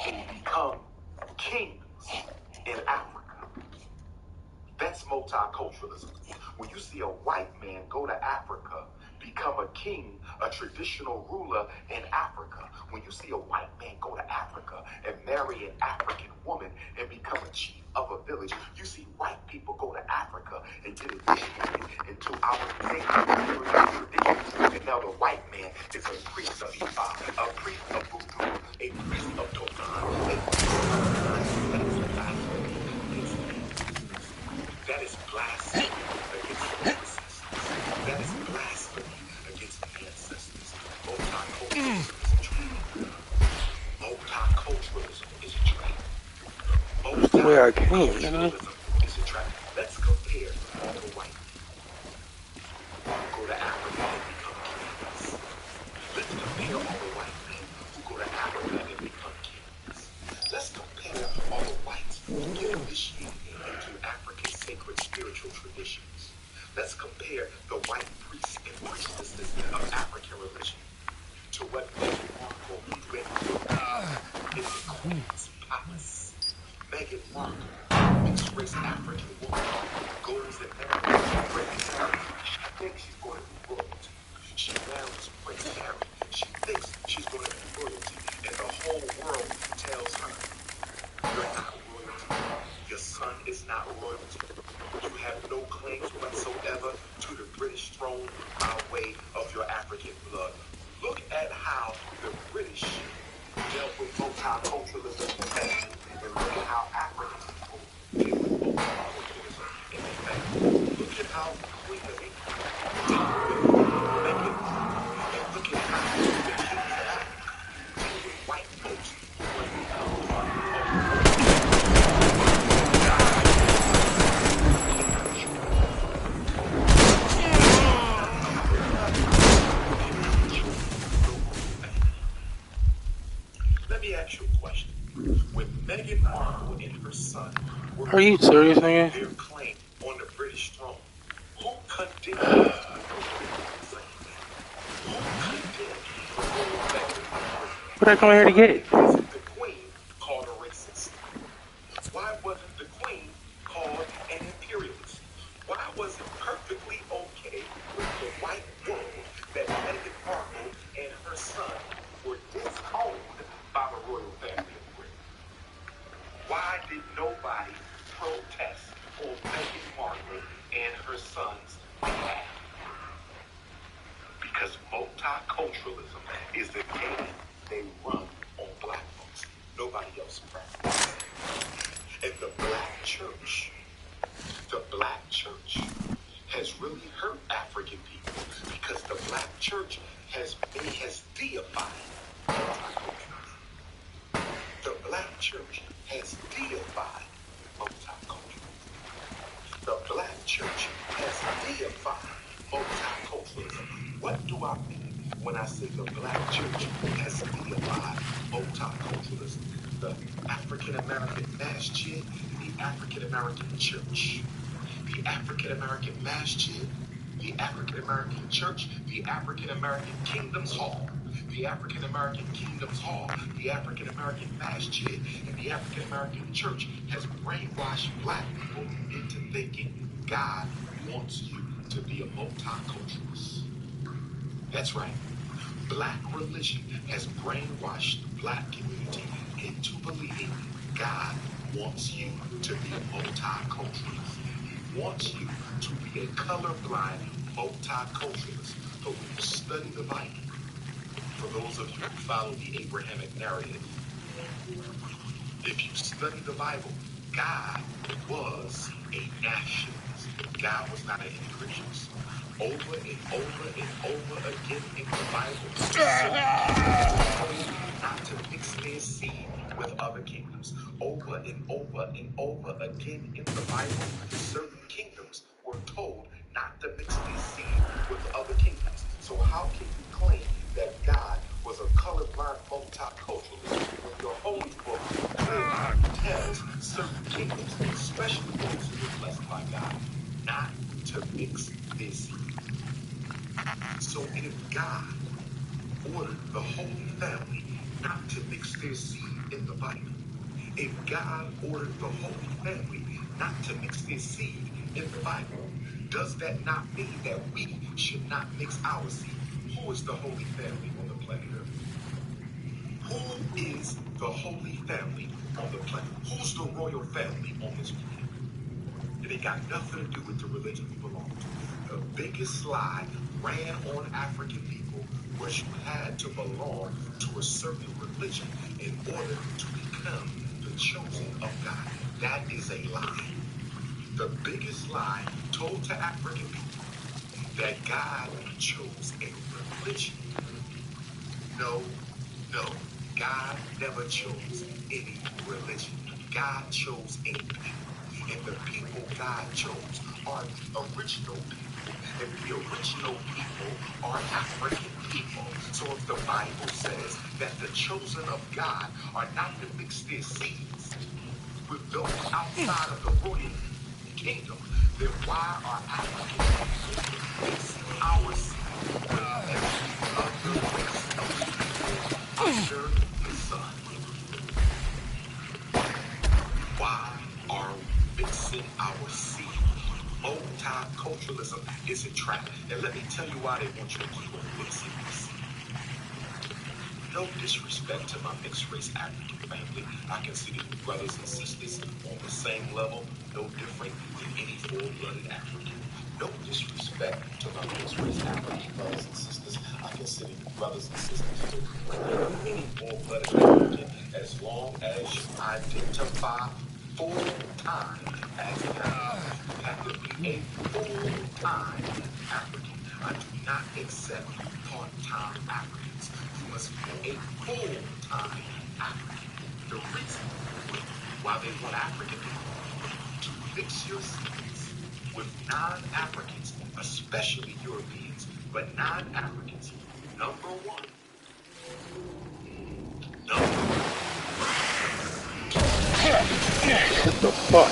and become kings in Africa, that's multiculturalism. When you see a white man go to Africa, become a king, a traditional ruler in Africa, when you see a white man go to Africa and marry an African woman and become a chief of a village, you see white people go to Africa and get initiated into our sacred traditions, and now the white man is a priest of Ifa, a priest of Voodoo, a priest of Totan, a priest of that is blasphemy against the ancestors. That is blasphemy against the ancestors. Multiculturalism is a trap. Multiculturalism is a trap. Multiculturalism is a trap. Let's compare all the white men who go to Africa and become kings. Let's compare all the white men who go to Africa and become kings. Let's compare all the whites who get initiated into African sacred spiritual traditions. Let's compare the white priests and priestesses of African religion to what Meghan Markle went through in the Queen's palace. Meghan Markle, mixed race African woman, goes and marries Prince Harry. She thinks she's going to be royalty. She marries Prince Harry. She thinks she's going to be royalty, and the whole world tells her, "You're not royalty. Your son is not royalty. You have no claims whatsoever to the British throne by way of your African blood." Look at how the British dealt with multiculturalism and look at how African people deal with multiculturalism in their family. Look at how Queen of England dealt with Meghan, and look at how the kings of Africa deal with white folks who want to become part of me ask you a question. When Meghan Markle and her son were Are you serious, nigga? their claim on the British throne, who condemned them? Who condemned the royal family? What I come here to get? Wasn't the Queen called a racist? Why wasn't the Queen called an imperialist? Why was it perfectly okay with the white world that Meghan Markle and her son were disowned by the royal family of Britain? Why did nobody protest on Meghan Markle and her son's behalf? Because multiculturalism is the game they run on black folks. Nobody else practices. And the black church has really hurt African people because the black church has deified multiculturalism. The black church has deified multiculturalism. The black church has deified multiculturalism. What do I mean when I say the black church has deified multiculturalism? The African American masjid, the African American church, the African American masjid, the African American church, the African American Kingdom's Hall, the African American Kingdom's Hall, the African American masjid, and the African American church has brainwashed black people into thinking God wants you to be a multiculturalist. That's right. Black religion has brainwashed the black community into believing God wants you to be a multiculturalist. He wants you to be a colorblind multiculturalist. But when you study the Bible, for those of you who follow the Abrahamic narrative, if you study the Bible, God was a nationalist. God was not an increationist. Over and over and over again in the Bible, not to mix their seed with other kingdoms. Over and over and over again in the Bible, certain kingdoms were told not to mix their seed with other kingdoms. So how can you claim that God was a colorblind multiculturalist when your holy book clearly tells certain kingdoms, especially those who were blessed by God, not to mix their seed? So if God ordered the Holy Family not to mix their seed in the Bible, if God ordered the Holy Family not to mix their seed in the Bible, does that not mean that we should not mix our seed? Who is the Holy Family on the planet Earth? Who is the Holy Family on the planet? Who's the royal family on this planet? It ain't got nothing to do with the religion we belong to. The biggest lie ran on African people was you had to belong to a certain religion in order to become the chosen of God. That is a lie. The biggest lie told to African people that God chose a religion. No. God never chose any religion. God chose a people. And the people God chose are the original people. And the original people are African people. So if the Bible says that the chosen of God are not to mix their seeds with those outside of the royal kingdom, then why are African people mixing our seed with every other race of people under the sun? Why are we mixing our seed? Multiculturalism is a trap. And let me tell you why they want you to keep on mixing your seed. No disrespect to my mixed race African family. I consider you brothers and sisters on the same level, no different than any full-blooded African. No disrespect to my mixed race African brothers and sisters. I consider you brothers and sisters too. Any full-blooded African, as long as you identify full-time as an African. You have to be a full-time African. I do not accept part-time Africans. You must be a full-time African. The reason why they want African people to mix your seeds with non-Africans, especially Europeans, but non-Africans, number one, What the fuck?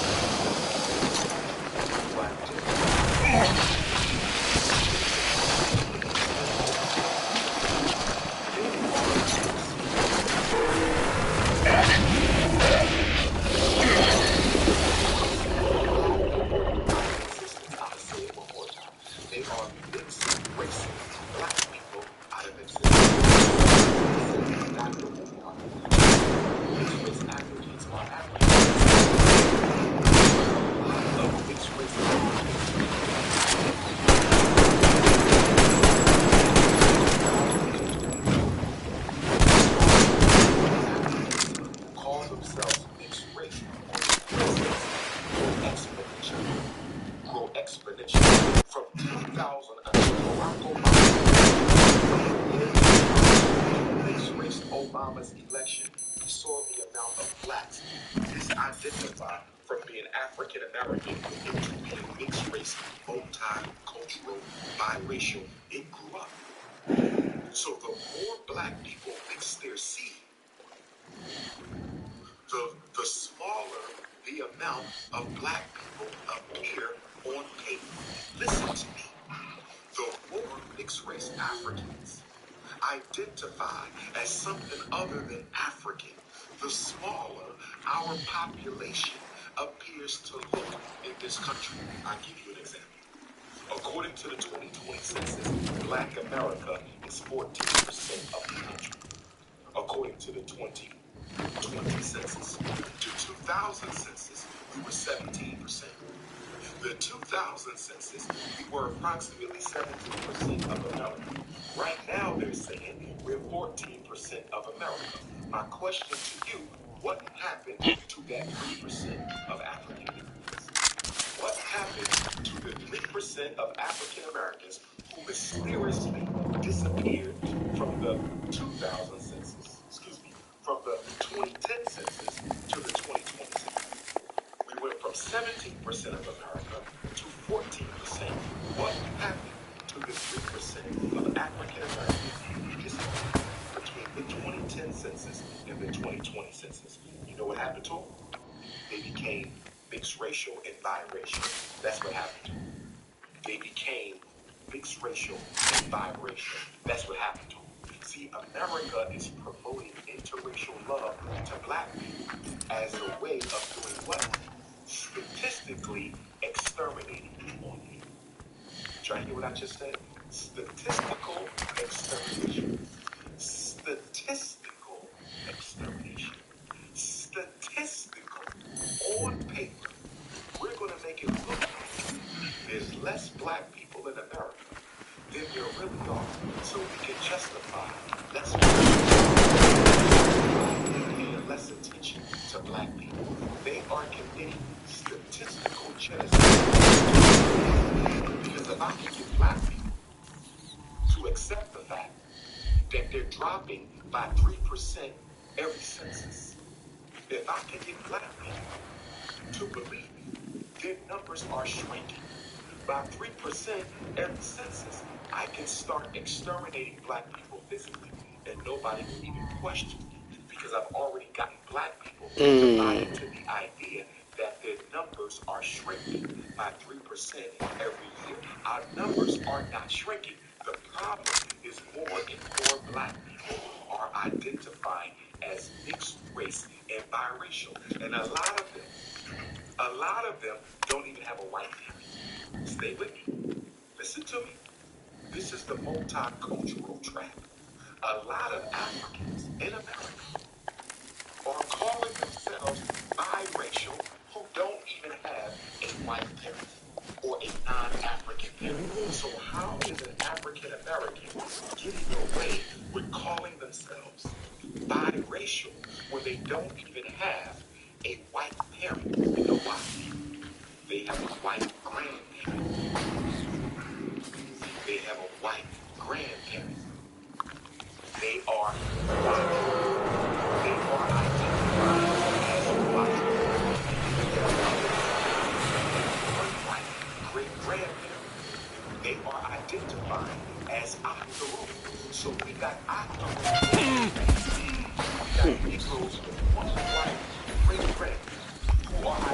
Obama's election, we saw the amount of blacks disidentify from being African American into being mixed race, multicultural, biracial. It grew up. So the more black people mix their seed, the smaller the amount of black people appear on paper. Listen to me. The more mixed race Africans identify as something other than African, the smaller our population appears to look in this country. I'll give you an example. According to the 2020 census, Black America is 14% of the country. According to the 2020 census, the 2000 census, we were 17%. The 2000 census, we were approximately 17% of America. Right now, they're saying we're 14% of America. My question to you, what happened to that 3% of African Americans? What happened to the 3% of African Americans who mysteriously disappeared from the 2000 census, from the 2010 census to the 2020 census? We went from 17% of America to 14%. What happened to the 3% of African Americans who disappeared between the 2010 census and the 2020 census? You know what happened to them? They became mixed racial and biracial. That's what happened to them. They became mixed racial and biracial. That's what happened to them. See, America is promoting interracial love to black people as a way of doing what? Statistically exterminating people on here. Try to hear what I just said? Statistical extermination. Statistical extermination. Statistical. On paper, we're going to make it look like there's less black people in America than there really are, so we can justify less paying less attention to black people. They are committing statistical genocide. Because if I can get black people to accept the fact that they're dropping by 3% every census, if I can get black people to believe their numbers are shrinking by 3% every census, I can start exterminating black people physically, and nobody will even question me because I've already gotten black people to buy into the idea that their numbers are shrinking by 3% every year. Our numbers are not shrinking. The problem is more and more black people are identifying as mixed race and biracial, and a lot of them don't even have a white parent. Stay with me. Listen to me. This is the multicultural trap. A lot of Africans in America are calling themselves biracial who don't even have a white parent or a non-African parent. So how is an African American getting away with calling themselves biracial when they don't even have a white parent? You know why? They have a white grandparent. They have a white grandparent. They are black. They are identified as black. One white great-grandparent. They are identified as Octoroon. So we got Octoroon. We got Negroes with one white great-grandparent who are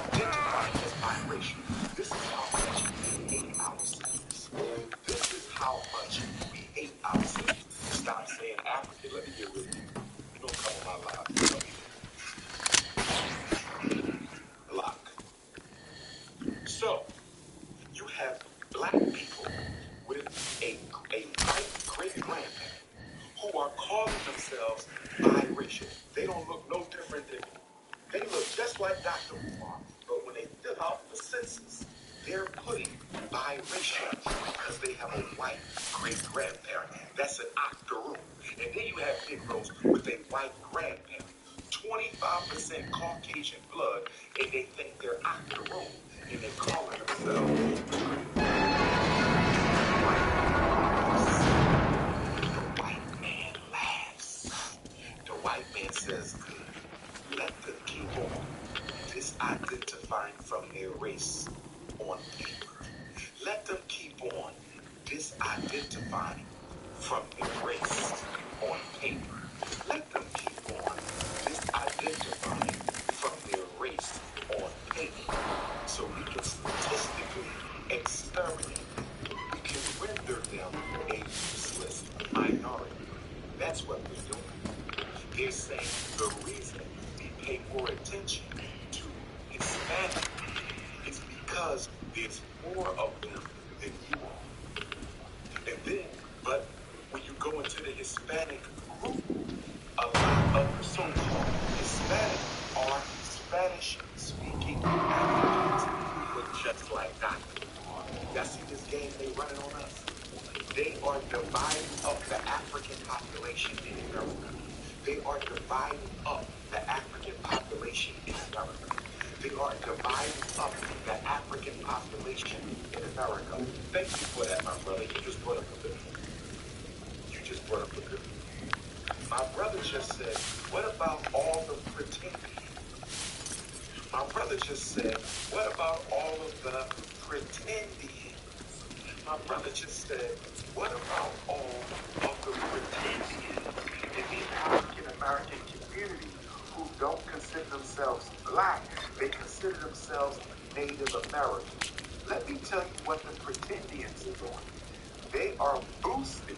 generation, they don't look no different than, they look just like Dr. Umar, but when they fill out the census, they're putting biracial because they have a white great-grandparent. That's an octoroon. And then you have Negroes with a white grandparent. 25% Caucasian blood, and they think they're octoroon, and they calling themselves the white man laughs. The white man says, good. Let them keep on disidentifying from their race on paper. Let them keep on disidentifying from their race on paper. Let them keep on disidentifying from their race on paper. So we can statistically exterminate them. We can render them a useless minority. That's what they're doing. They're saying the reason we pay more attention to Hispanic is because there's more of them than you are. And then, but when you go into the Hispanic group, a lot of the so-called Hispanic are Spanish-speaking Africans who look just like Dr. Y'all see this game they running on us? They are dividing up the African population in America. They are dividing up the African population in America. They are dividing up the African population in America. Thank you for that, my brother. You just brought up a good one. You just brought up a good one. My brother just said, what about all the pretending? My brother just said, what about all of the pretending? My brother just said, what about all of the pretending in the African American community who don't consider themselves black? They consider themselves Native American. Let me tell you what the pretendians are doing. They are boosting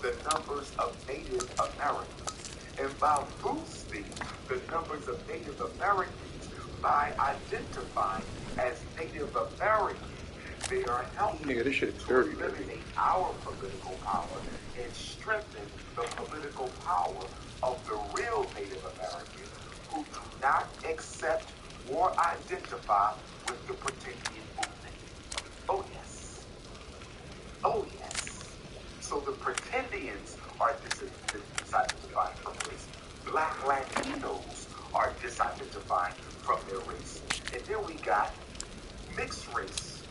the numbers of Native Americans. And by boosting the numbers of Native Americans, by identifying as Native Americans, they are helping Nigga, this shit to dirty, eliminate our political power and strengthen the political power of the real Native Americans who do not accept or identify with the pretendian movement. Oh yes. Oh yes. So the pretendians are disidentifying from race. Black Latinos are disidentifying from their race. And then we got mixed race,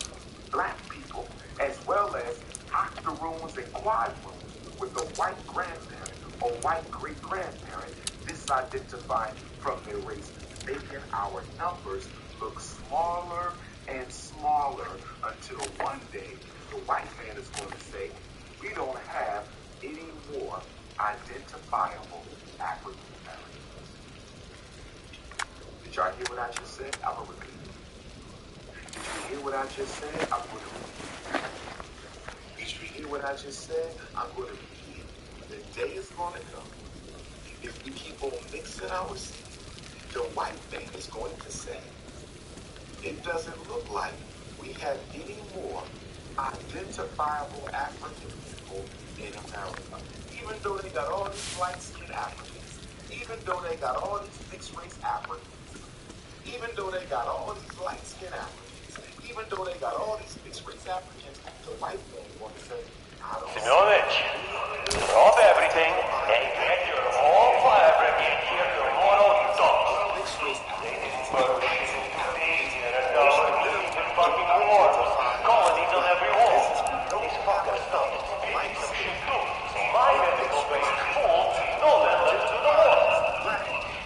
black people, as well as octoroons and quadroons with a white grandparent or white great-grandparent disidentifying from their race, making our numbers look smaller and smaller until one day the white man is going to say, we don't have any more identifiable African Americans. Did y'all hear what I just said? I'm going to repeat it. Did you hear what I just said? I'm going to repeat it. Did you hear what I just said? I'm going to repeat it. The day is going to come. If we keep on mixing our seeds, the white man is going to say, it doesn't look like we have any more identifiable African people in America. Even though they got all these light-skinned Africans, even though they got all these mixed-race Africans, even though they got all these light-skinned Africans, even though they got all these mixed-race Africans, the white man is going to say, I don't Simonovich, drop everything and get your whole fabric in here tomorrow to talk. Ladies first, and a dollar in fucking wars. Colonies on every wall. These fuckers thought it's big some shit too. So my medical base is full, no member to the war.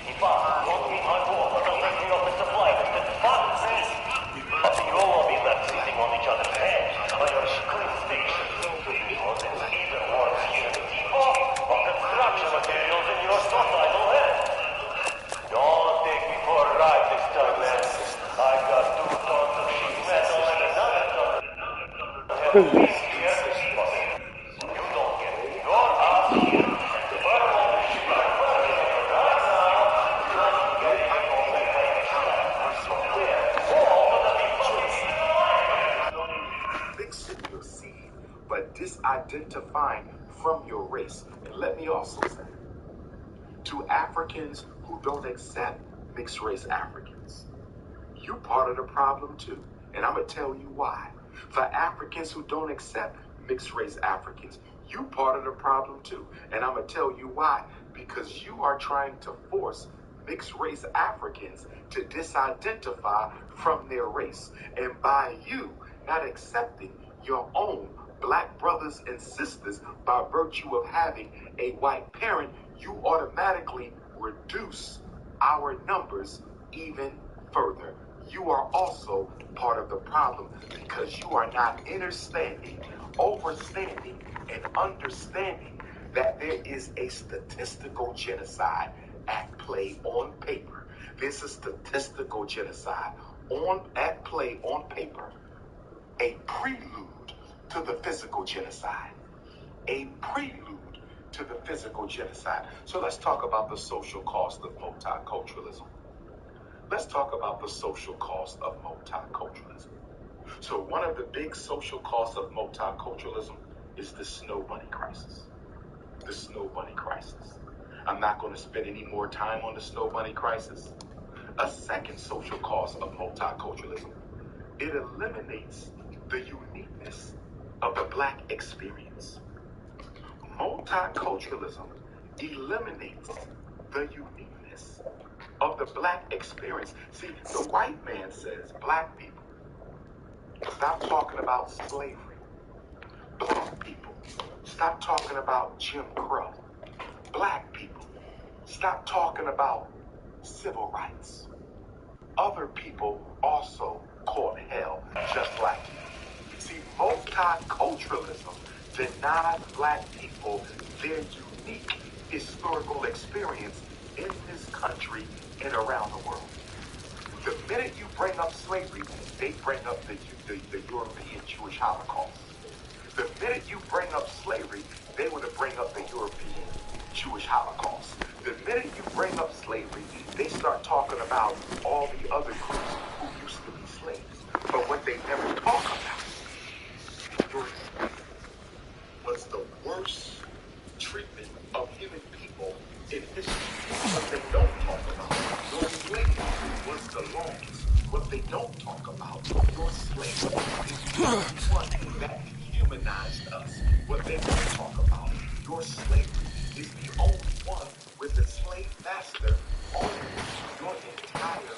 If I don't keep my war, but don't let me up with supply, then fuck this. But you all will be left sitting on each other's heads on your screen station. Because it's even worse here in the depot of construction materials in your societal head. Don't take me for a ride this time, man. I got 2 tons of sheet metal and another ton of heavy piece here. But you don't get your ass here. Burn all the shit I'm burning right now. Just get it on the way. So there, all of the fucking mixing your seed, but disidentifying from your race. And let me also say, to to Africans who don't accept mixed race Africans, you part of the problem too. And I'm going to tell you why. For Africans who don't accept mixed race Africans, you part of the problem too. And I'm going to tell you why. Because you are trying to force mixed race Africans to disidentify from their race. And by you not accepting your own black brothers and sisters by virtue of having a white parent, you automatically reduce our numbers even further. You are also part of the problem because you are not understanding, and understanding that there is a statistical genocide at play on paper. There's a statistical genocide at play on paper, a prelude to the physical genocide. A prelude to the physical genocide. So let's talk about the social cost of multiculturalism. Let's talk about the social cost of multiculturalism. So one of the big social costs of multiculturalism is the snow bunny crisis. The snow bunny crisis. I'm not going to spend any more time on the snow bunny crisis. A second social cost of multiculturalism, it eliminates the uniqueness of the black experience. Multiculturalism eliminates the uniqueness of the black experience. See, the white man says, black people, stop talking about slavery. Black people, stop talking about Jim Crow. Black people, stop talking about civil rights. Other people also caught hell just like you. See, multiculturalism denies black people their unique historical experience in this country and around the world. The minute you bring up slavery, they bring up the European Jewish Holocaust. The minute you bring up slavery, they want to bring up the European Jewish Holocaust. The minute you bring up slavery, they start talking about all the other groups who used to be slaves. But what they never talk about was the worst treatment of human people in history. What they don't talk about, your slavery was the longest. What they don't talk about, your slavery is the one that dehumanized us. What they don't talk about, your slavery is the only one with the slave master owning your entire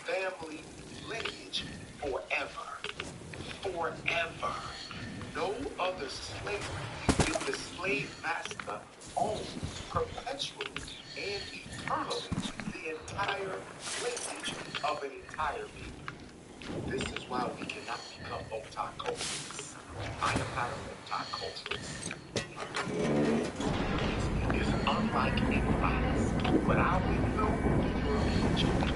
family lineage forever. Forever. No other slavery did the slave master own perpetually and eternally the entire lineage of an entire people. This is why we cannot become multiculturalists. I am not a multiculturalist. Is unlike anybody's. What I went through, the European children.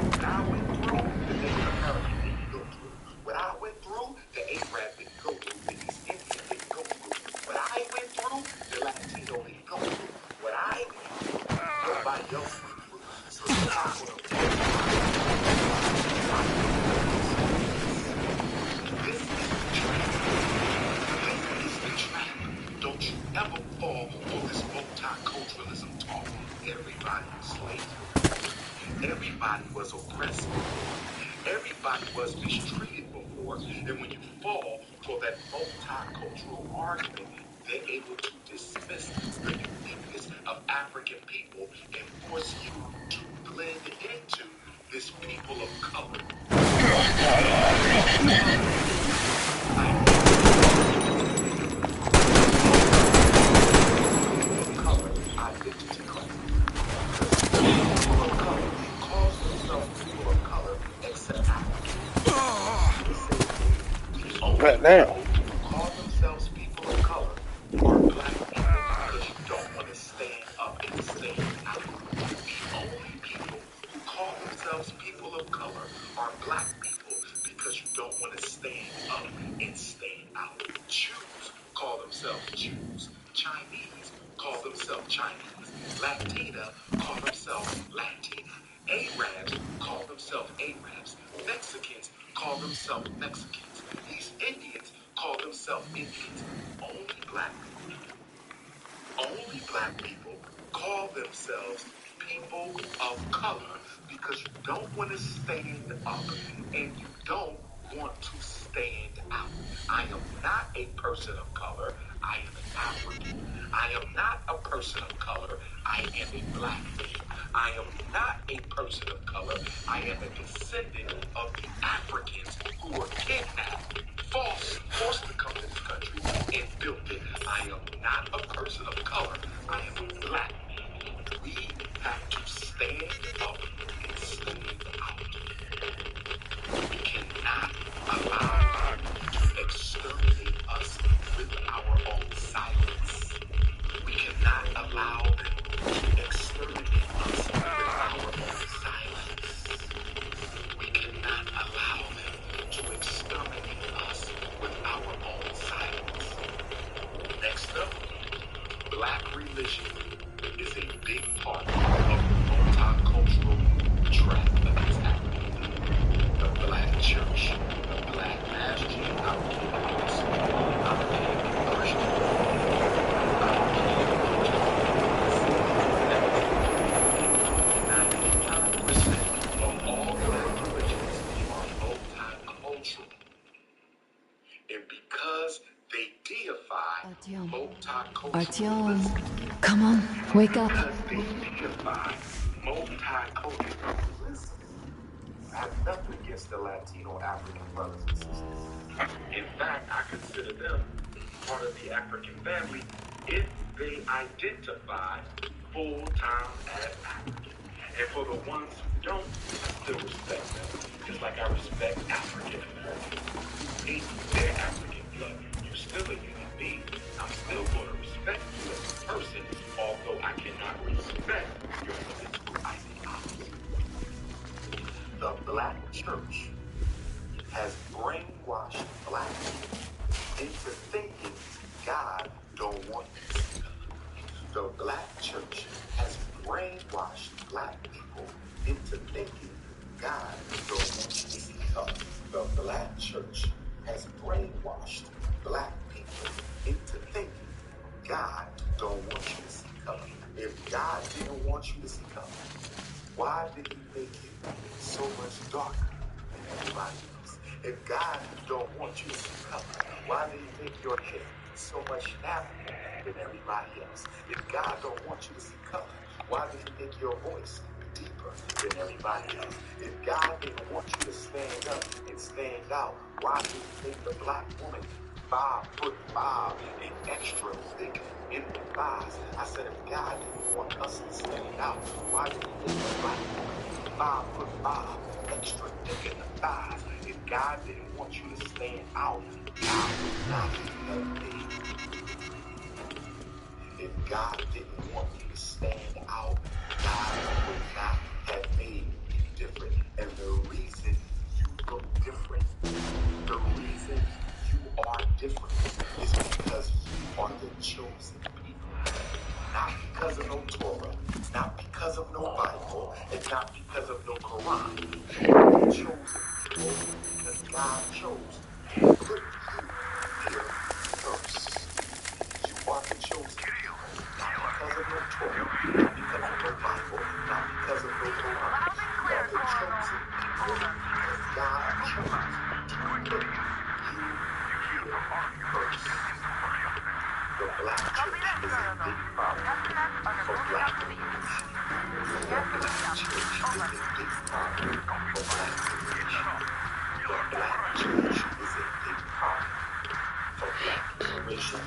What I went through, the Native American didn't go through. What I went through, the Arab didn't go through. The East Indian didn't go through. What I went through, the Latino didn't go through. What I went through, nobody else went through. So you're not going to This is the trap. This is the trap. Don't you ever fall for this multiculturalism talk. Everybody was slaves. Everybody was oppressed before. Everybody was mistreated before. And when you fall for that multicultural argument, they're able to dismiss the uniqueness of African people and force you to blend into this people of color. Identity crisis. People of color call themselves people of color except Africans. Right now. Call themselves people of color or black people because you don't want to stand up and stand out. The only people who call themselves people of color are black people because you don't want to stand up and stand out. Jews call themselves Jews. Chinese call themselves Chinese. Latina call themselves Latina. Arabs call themselves Arabs. Mexicans call themselves Mexicans. East Indians call themselves Indians. Only black people call themselves color because you don't want to stand up and you don't want to stand out. I am not a person of color. I am an African. I am not a person of color. I am a black man. I am not a person of color. I am a descendant of the Africans who were kidnapped, forced to come to this country and built it. I am not a person of color. I am a black man. We have to stand up and stand out. We cannot allow to exterminate us with our own silence. We cannot allow them to exterminate us with our own silence. We cannot allow them to exterminate us with our own silence. Next up, black religion is a big part of the multicultural trap against African. The black church, the black masjid, I'm of all black religions are multicultural. And because they deify multiculturalism, Come on, wake up. because they deify multiculturalism, I have nothing against the Latino African brothers and sisters. In fact, I consider them part of the African family if they identify full-time as African. And for the ones who don't, I still respect them, just like I respect African Americans who hate their African blood. You're still a human being. I'm still going to respect you as a person, although I cannot respect your political ideology. The black church has brainwashed black people into thinking God don't want you to see color. The black church has brainwashed black people into thinking God don't want you to see color. The black church has brainwashed black people into thinking God don't want you to see color. If God didn't want you to see color, why did he make you so much darker than everybody else? If God don't want you to see color, why did he make your hair so much nappier than everybody else? If God don't want you to see color, why did he make your voice deeper than everybody else? If God didn't want you to stand up and stand out, why did he make the black woman 5'5" and extra thick in the thighs? I said, if God didn't want us to stand out, why did he make the black woman 5'5", extra thick in the thighs? If God didn't want you to stand out, God would not have made you. If God didn't want you to stand out, God would not have made you different. And the reason you look different, the reason you are different is because you are the chosen people. Not because of no Torah, not because of no Bible, and not because of no Quran. You are the chosen people because God chose to put you here first. You are the chosen people, not because of no Torah, not because of no Bible, not because of no Quran. You are the chosen people because God chose to put you here first. The black church is a big problem for black people. The black church is a big problem for black people. The black church is a big problem for black generation.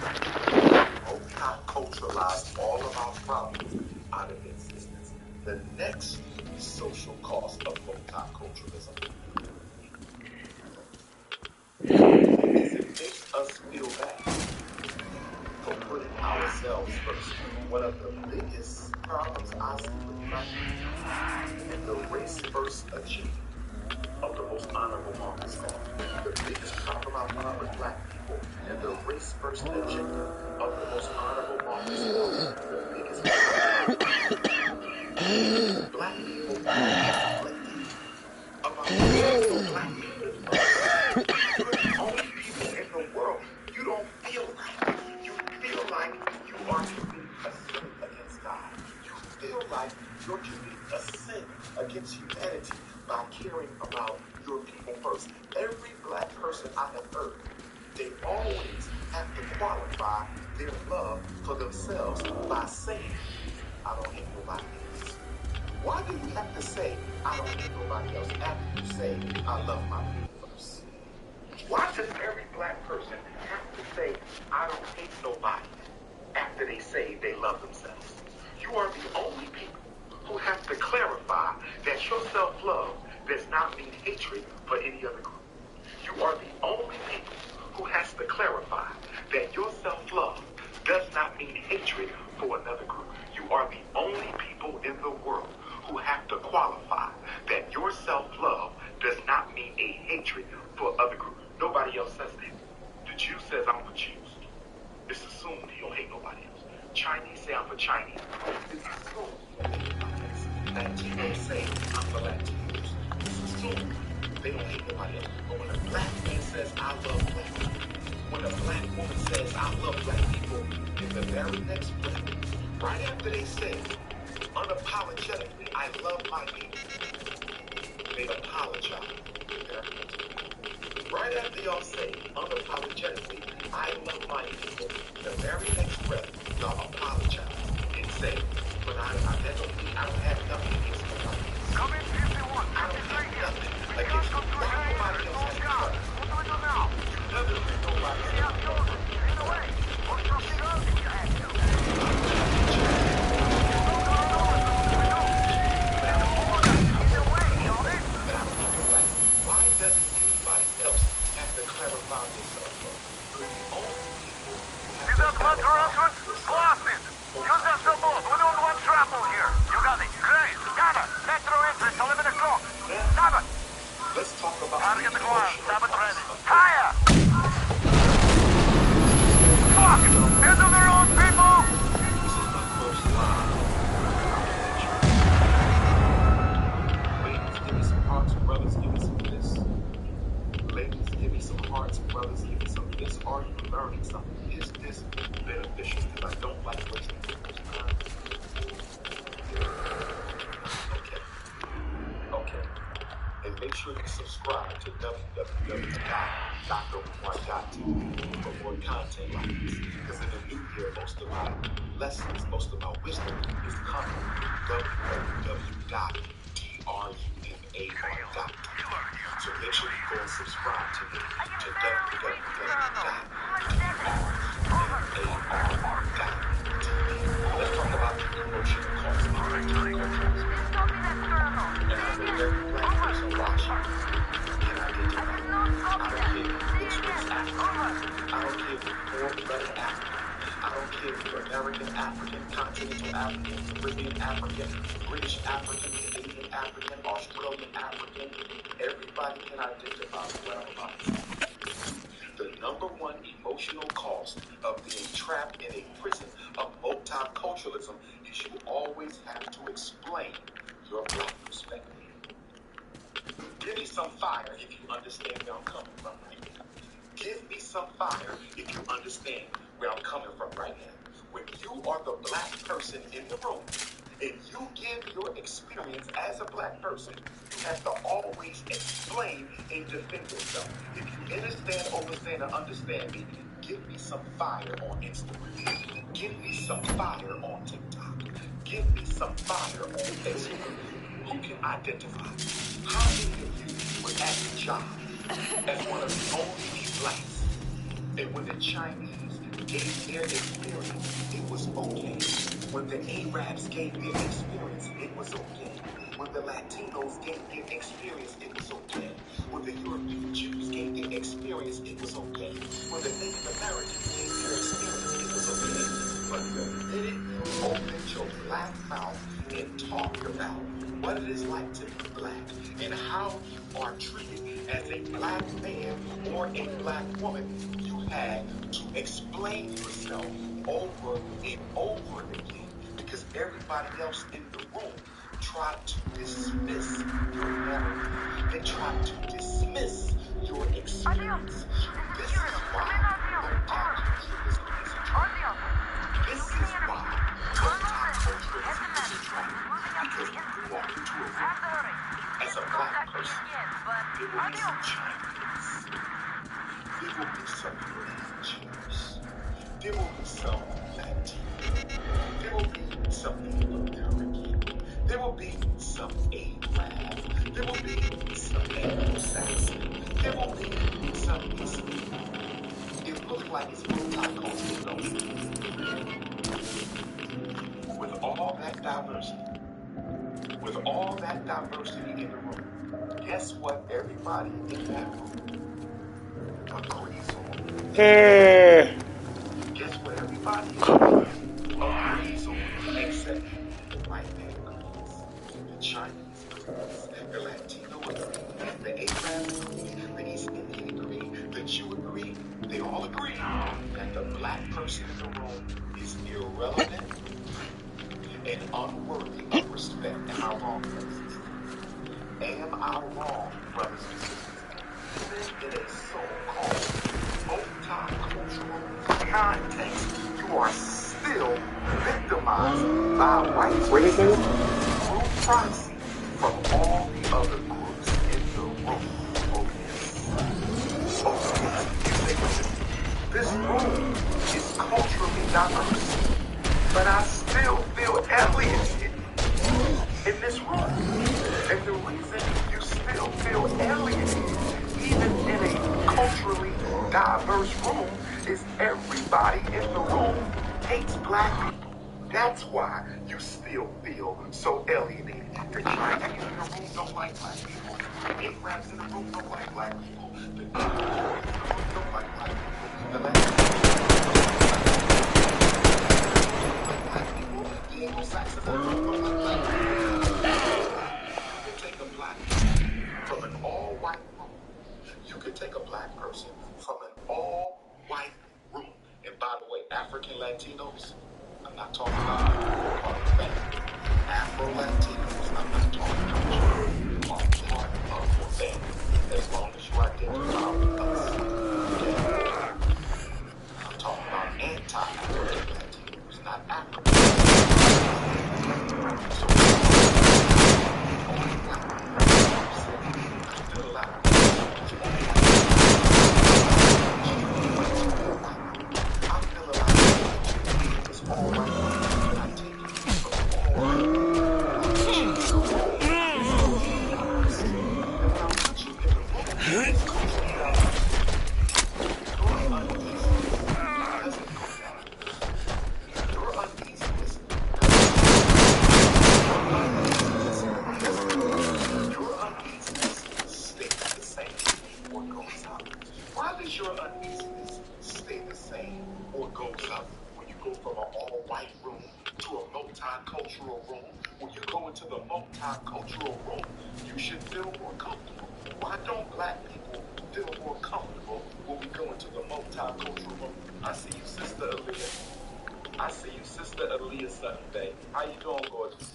Multiculturalized all of our problems out of existence. The next social cost of multiculturalism is it makes us feel bad for putting ourselves first. One of the biggest problems I see with black people and the race-first agenda of the most honorable Marcus Garvey. The biggest problem I find with black people and the race-first agenda of the most honorable Marcus Garvey. The biggest problem black people conflicted about what black people are. You're the only people in the world you don't feel like. You feel like you are committing a sin against God. You feel like you're committing a sin against humanity by caring about your people first. Every black person I have heard, they always have to qualify their love for themselves by saying, I don't hate nobody else. Why do you have to say, I don't hate nobody else after you say, I love my people first? Why does every black person have to say, I don't hate nobody after they say they love themselves? You are the only people who have to clarify that your self-love does not mean hatred for any other group. You are the only people who has to clarify that your self-love does not mean hatred for another group. You are the only people in the world who have to qualify that your self-love does not mean a hatred for other groups. Nobody else says that. The Jew says, I'm for Jews. It's assumed he don't hate nobody else. Chinese say, I'm for Chinese. It's assumed he don't hate nobody else. Latinos say, I'm for Latinos. It's assumed they don't hate nobody else. But when a black man says, I love black people, when a black woman says, I love black people, in the very next breath, right after they say, unapologetically, I love my people, they apologize. Right after y'all say, unapologetically, I love my people, the very next breath, y'all apologize and say, but that don't mean I don't have nothing against nobody else. Come in 51. I don't have nothing against nobody else. Why nobody else has to cut? What do we do now? You never hear nobody else. In a way. What's something else you have to? Why doesn't anybody else have to clarify themselves? You're the only people who Is have that to one clarify corruption? Glasses! Use that symbol! We don't want trouble here! You got it! Great! Got it! Metro entrance, 11 o'clock! Stop it! Let's talk about Target the ground! Stop it ready! emotional Higher! Fuck! Into the road, people! This is my first line. Ladies, give me some hearts. Brothers, give me some this. Ladies, give me some hearts. Brothers, give me some this. Are you learning something? Is this beneficial? Because I don't like wasting people's time. Okay. And make sure you subscribe to www.dromar.tv for more content like this. Because in the new year, most of my lessons, most of my wisdom is coming from www.drumar.tv. So make sure you go and subscribe to me to www.drumar.tv. Let's talk about the emotional cost of culture. And I know every black person watching can identify. I don't care if it's West Africa. I don't care if you're four-blooded African. I don't care if you're American African, continental African, Caribbean African, British African, Canadian African, Australian African. Everybody can identify with what I'm about to say. The number one emotional cost of being trapped in a prison of multiculturalism is you always have to explain your black perspective. Give me some fire if you understand where I'm coming from right now. Give me some fire if you understand where I'm coming from right now. When you are the black person in the room, if you give your experience as a black person, you have to always explain and defend yourself. If you understand, and understand me, give me some fire on Instagram. Give me some fire on TikTok. Give me some fire on Facebook. Who can identify? How many of you were at the job as one of the only few blacks? And when the Chinese gave their experience, it was okay. When the Arabs gave their experience, it was okay. When the Latinos gave their experience, it was okay. When the European Jews gave their experience, it was okay. When the Native Americans gave their experience, it was okay. But the minute you opened your black mouth and talked about what it is like to be black and how you are treated as a black man or a black woman, you had to explain yourself over and over again because everybody else in the room tried to dismiss your narrative. They tried to dismiss your experience. This is why multiculturalism is a trap. This is why multiculturalism is a trap. Because when you are a black person, there will be some Chinese. There will be some Jews. There will be some Latino. There will be some Native American. There will be some Arab. There will be some Anglo-Saxon. There will be some Hispanic. It looks like it's multicultural. With all that diversity in the room, guess what everybody in that room agrees on? Guess what everybody agrees on? Except the white man agrees, the Chinese agrees, the Latino agrees, the Arab agrees, the East Indian agrees, the Jew agrees. They all agree that the black person in the room is irrelevant and unworthy of respect. Am I wrong, brothers and sisters? Am I wrong, brothers and sisters? Even in a so-called multicultural context, you are still victimized by white racism through proxy from all the other groups in the room. This room is culturally diverse, but I still feel alienated in this room. And the reason you still feel alienated, even in a culturally diverse room, is everybody in the room hates black people. That's why you still feel so alienated. The Chinese in the room don't like black people. The Arabs in the room don't like black people. The Native Americans in the room don't like black people. The Latinos the Anglo-Saxons in the room don't like black people. You can take a black person from an all-white room. You can take a black person from an all-white room. And by the way, African Latinos, I'm not talking about people who are part of the family. Afro-Latinos, I'm not talking about you, are part of your family. As long as you identify with us. Okay? I'm talking about anti-African Latinos, not African. So, I'm still alive. All right. I take it from all Why does your uneasiness stay the same or goes up when you go from an all-white room to a multicultural room? When you go into the multicultural room, you should feel more comfortable. Why don't black people feel more comfortable when we go into the multicultural room? I see you, Sister Aaliyah. I see you, Sister Aaliyah Sutton Bay. How you doing, gorgeous?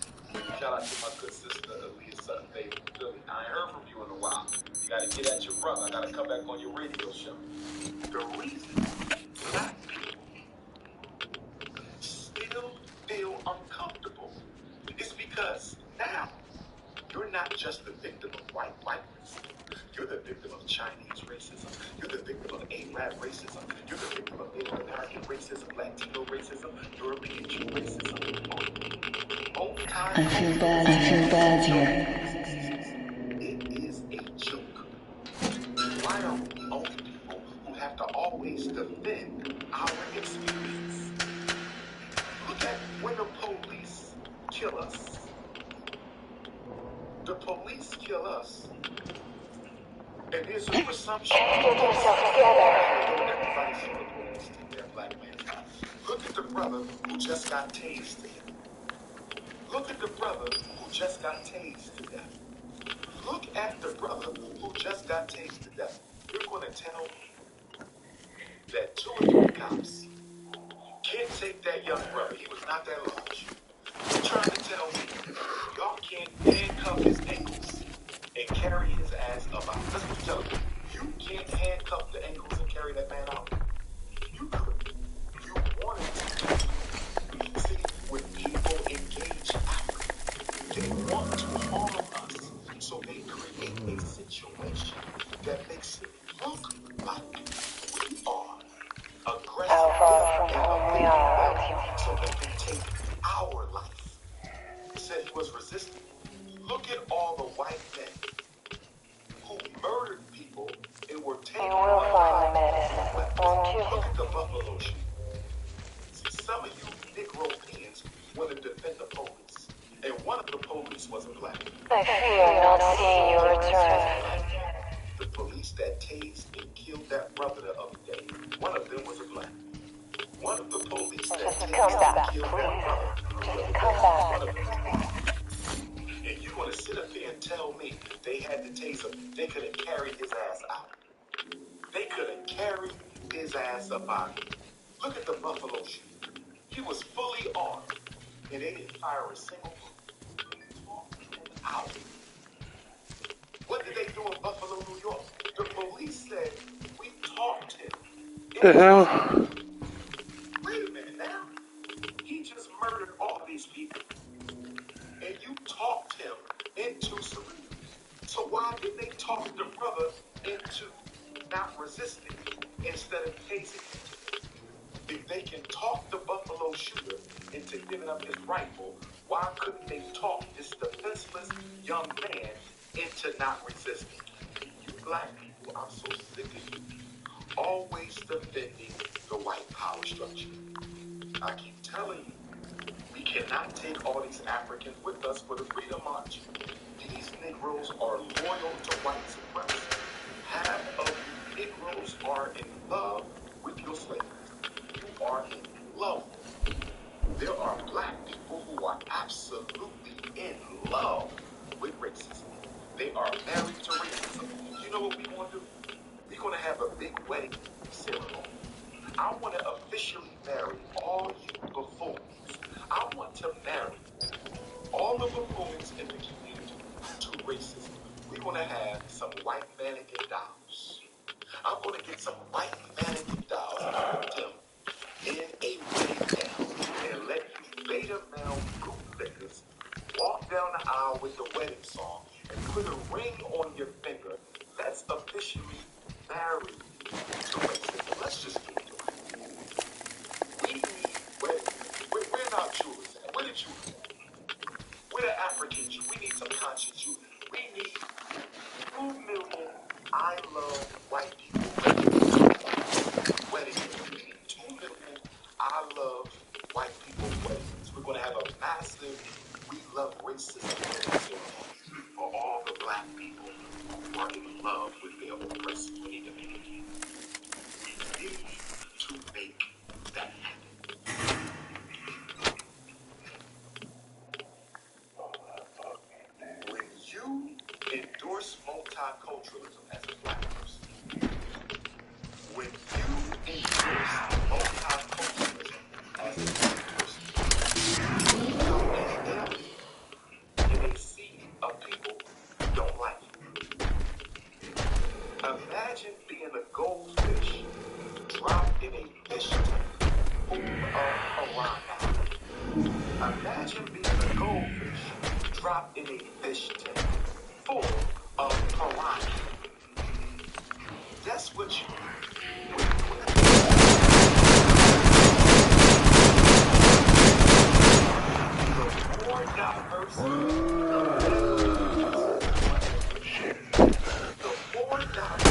Shout out to my good sister Aaliyah Sutton Bay from Philly. I ain't heard from you in a while. You gotta get at your brother. I gotta come back on your radio show. The reason black people still feel uncomfortable is because now you're not just the victim of white racism. You're the victim of Chinese racism. You're the victim of Arab racism. You're the victim of Native American racism, Latino racism, European Jew racism. I feel bad here. It is a joke. Why are we the only people who have to always defend our experience? Look at when the police kill us. The police kill us. And there's a presumption. Get yourself together. Everybody saw the police take their black man's life. Look at the brother who just got tased to death. Look at the brother who just got tased to death. Look at the brother who just got tased to death. You're going to tell me that 2 or 3 cops can't take that young brother. He was not that large. You're trying to tell me y'all can't handcuff his ankles and carry his ass up out. That's what you're telling me. You can't handcuff the ankles and carry that man out. You could. You wanted to. See, when people engage Africa, they want to harm us. So they create a situation that makes it look like we are aggressive. How far from home we are with you. So they can take our life. Said he was resisting. Look at all the white men who murdered people and were taken. You will find the medicine, won't you? Look at the buffalo shoot. See, some of you Negropeans want to defend the police, and one of the police was a black. I fear not seeing you return. The police that tased and killed that brother the other day, one of them was a black. One of the police that Just tased come back, and killed that brother. Just come back. One of them. And you want to sit up here and tell me they had to tase him, they could have carried his ass out. They could have carried his ass up out. Look at the buffalo shoot. He was fully armed, and they didn't fire a single bullet. Out. What did they do in Buffalo, New York? The police said, we talked him. The hell? Wait a minute now. He just murdered all these people. And you talked him into surrender. So why did they talk the brother into not resisting instead of tasing him? If they can talk the Buffalo shooter into giving up his rifle, why couldn't they talk this defenseless young man into not resisting? You black people, I'm so sick of you always defending the white power structure. I keep telling you, we cannot take all these Africans with us for the Freedom March. These Negroes are loyal to white supremacy. Half of you Negroes are in love with your slaves. You are in love. There are black people who are absolutely in love with racism. They are married to racism. You know what we're going to do? We're going to have a big wedding ceremony. I want to officially marry all you buffoons. I want to marry all the buffoons in the community to racism. We're going to have some white mannequin dolls. I'm going to get some white mannequin dolls and put them in a wedding gown and let you beta male bootlickers walk down the aisle with the wedding song and put a ring on your finger. Let's officially marry to racism. Let's just get to it. We need, where's our jewelers at? Where the jewelers at? Where the African jewelers? We need some conscious jewelers. We need 2 million I love white people weddings. We need 2 million I love white people weddings. We're going to have a massive We Love Racism ceremony for all the black people who are in love with their oppressors. We need to make it happen. We need to make that happen. When you endorse multiculturalism as a black person, when you endorse multiculturalism as a black person, you come in a sea of people who don't like you. Imagine being a goldfish dropped in a fish tank full of piranha. Imagine being a goldfish dropped in a fish tank full of piranha. That's what you do. The more diverse, the more diverse.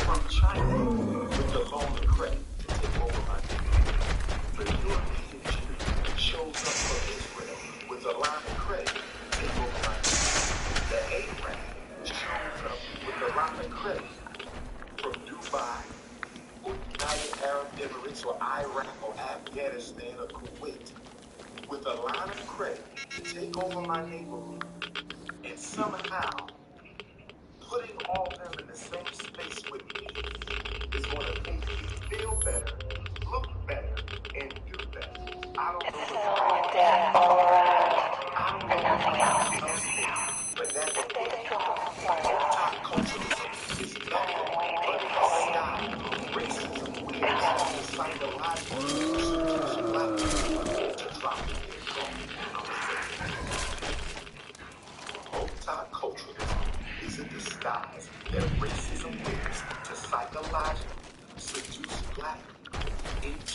From China with the loan of credit to take over my neighborhood. The European Jew shows up from Israel with a line of credit to take over my neighborhood. The Arab shows up with a line of credit from Dubai or United Arab Emirates or Iraq or Afghanistan or Kuwait with a line of credit to take over my neighborhood. And somehow putting all of them in the same space with me is going to make me feel better, look better, and do better. I don't It's know only death all around, and nothing else. but that Stay strong, multiculturalism is nothing but a style of racism. We are psychological institutions. Multiculturalism is a disguise that racism wears to psychologically seduce black people into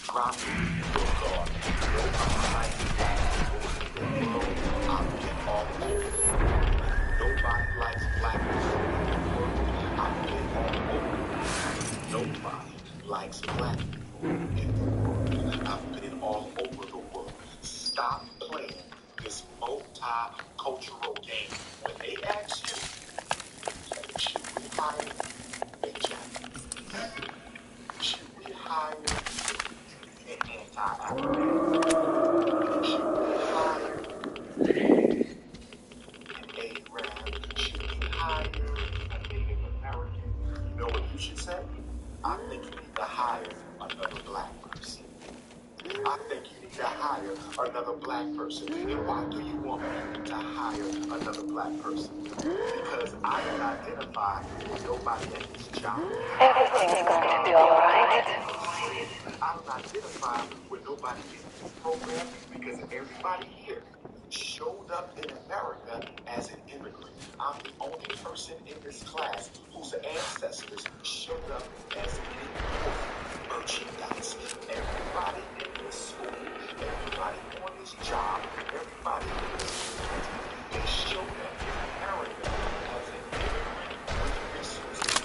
dropping your guard. Nobody likes black people in the world. I've been all over the world. Nobody likes black people in the world. I've been all over the world. Nobody likes black people in the world. I've been all over the world. Stop playing this multicultural game. When they ask you, should we hire a Japanese? Should we hire an anti-African? Should we hire an Arab? Should we hire a Native American? You know what you should say? I think you need to hire another black person. I think you need to hire another black person. And why do you want me to hire another black person? Because I don't identify with nobody at this job. Everything's going to be alright. I don't identify with nobody in this program because everybody here showed up in America as an immigrant. I'm the only person in this class whose ancestors showed up as imported merchandise. Everybody in this school, everybody on this job, everybody in this community, they showed up in America as an immigrant with resources.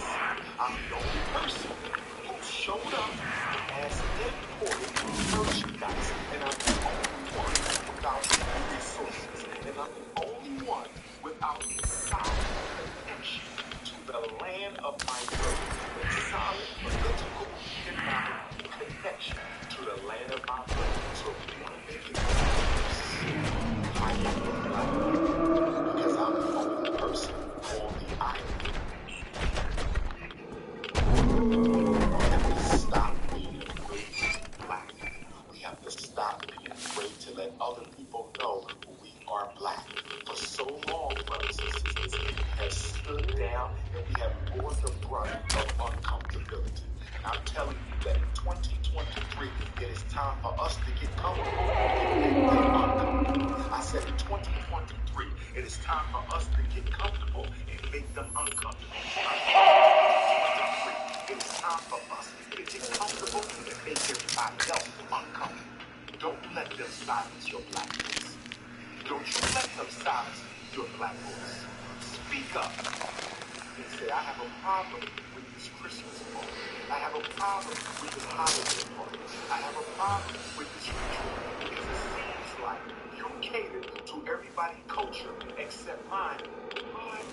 I'm the only person who showed up as imported merchandise, and I'm the only one without any resources, and I'm the only one without a solid connection to the land of my birth, a solid political economic connection to the land of my birth. So if you want to make it worse, I am black because I'm the only person on the island. We have to stop being afraid to be black. We have to stop being afraid to let other people know we are black. For so long, brothers and sisters, we have stood down and we have borne the brunt of uncomfortability. And I'm telling you that in 2023, it is time for us to get comfortable and make them uncomfortable. I said in 2023, it is time for us to get comfortable and make them uncomfortable. It is time for us to get comfortable and make everybody else uncomfortable. Don't let them silence your black voice. Don't you let them silence your black voice. Speak up and say, I have a problem with this Christmas party. I have a problem with this holiday party. I have a problem with this ritual because it seems like you cater to everybody's culture except mine. But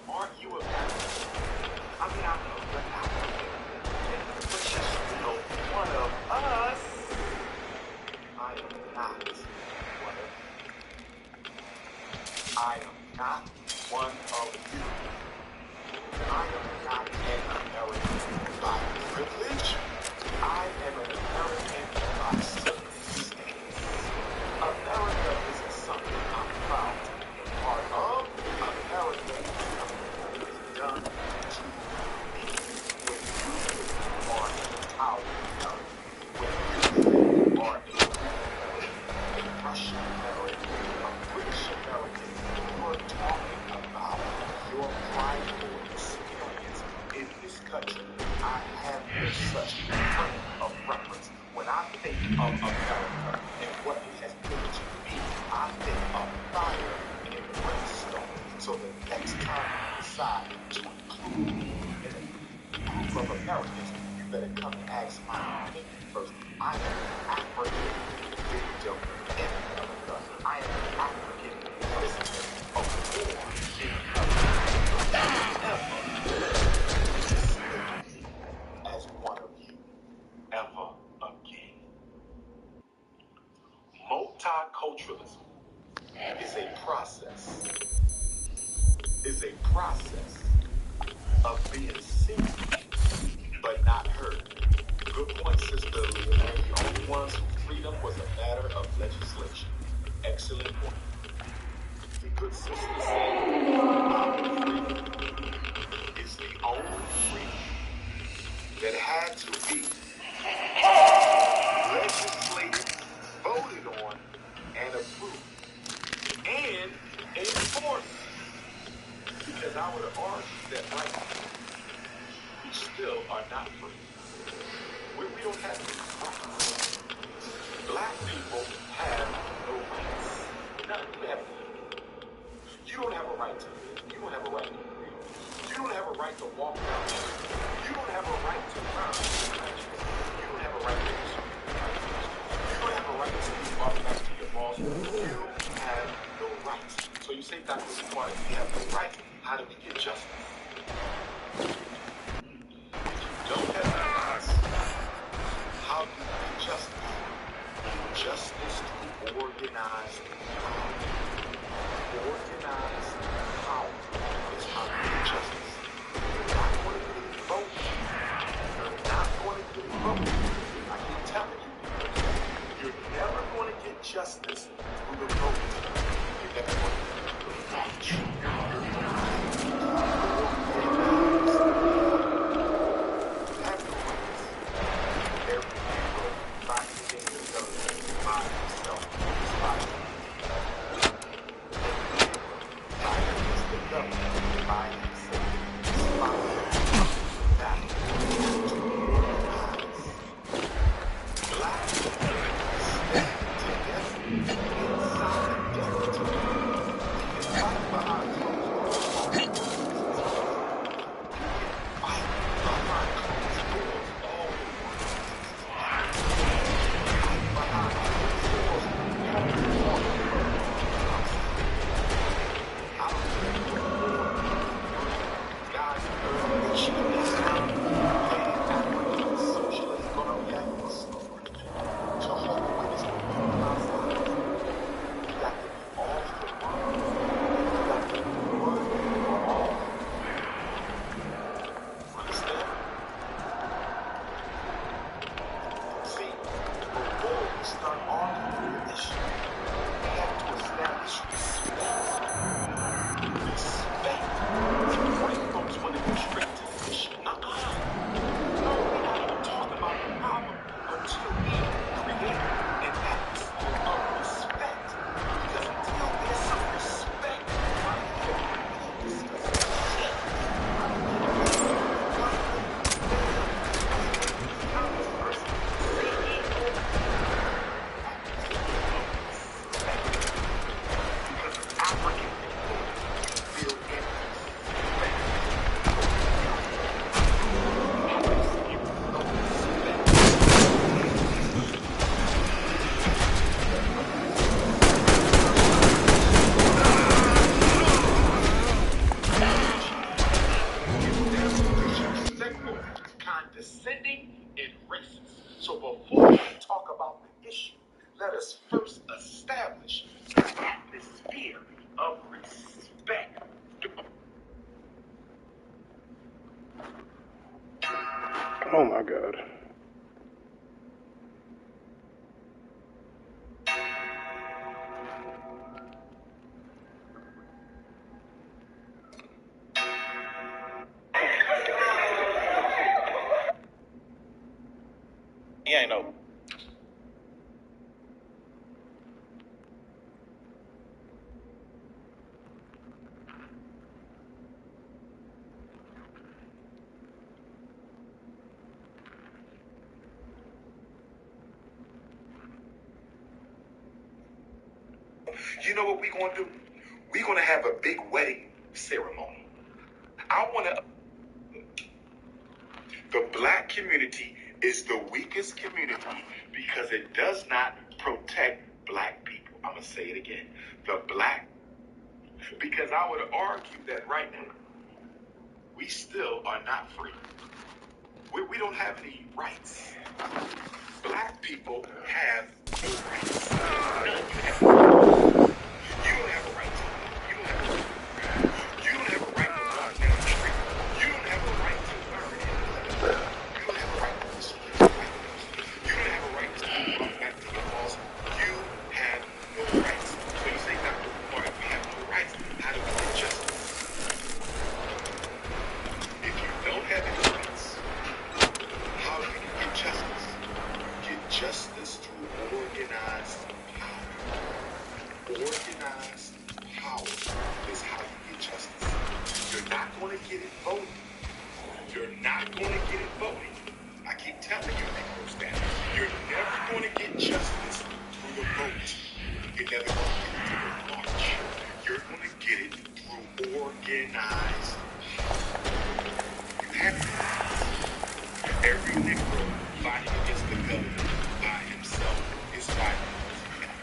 aren't you American? I mean, I know you're African, but you're still one of us. I am not one of you. I am not one of you. I am not an American by privilege. I am an American by circumstance. America isn't something I'm proud to be a part of. America is something that is done to me. When you are out, when you are a Russian American, a British American, you are talking about your prideful experience in this country. I have no such frame of reference. When I think of America and what it has been to me, I think of fire and brimstone. So the next time you decide to include me in a group of Americans, you better come and ask my opinion first. I am an African victim in America. I am an African prisoner of war in America. As one of you ever again. Multiculturalism is a process. Is a process of being seen but not heard. Good point, Sister Leah. The only ones whose freedom was a matter of legislation. Excellent point. The good sister said, our freedom is the only freedom that had to be legislated, voted on, have no rights. So you say, Dr. Smart, we have no rights. How do we get justice? If you don't have no rights, how do you get justice? Justice through organized power. Organized power is how you get justice. You're not going to get it voted. You're not going to get it voted. I keep telling you, you're never going to get justice through the vote. You're never going to get it through the march. Oh my God. He ain't no. You know what we're going to do? We're going to have a big wedding ceremony. I want to... The black community is the weakest community because it does not protect black people. I'm going to say it again. Because I would argue that right now, we still are not free. We don't have any rights. Black people have no rights. None. You don't have a right to. You don't have a right. You don't have a right to walk down the street. You don't have a right to learn anything. You don't have a right to listen to your white girls. You don't have a right to walk back to your boss. You have no rights. So you say, Dr. Umar, if we have no rights, how do we get justice? If you don't have any rights, how do you get justice? Get justice through organized power. Organized power is how you get justice. You're not going to get it voted. You're not going to get it voted. I keep telling you, Negroes, that you're never going to get justice through the vote. You're never going to get it through the march. You're going to get it through organized power. You have to. Every Negro fighting against the government by himself is fighting against the government.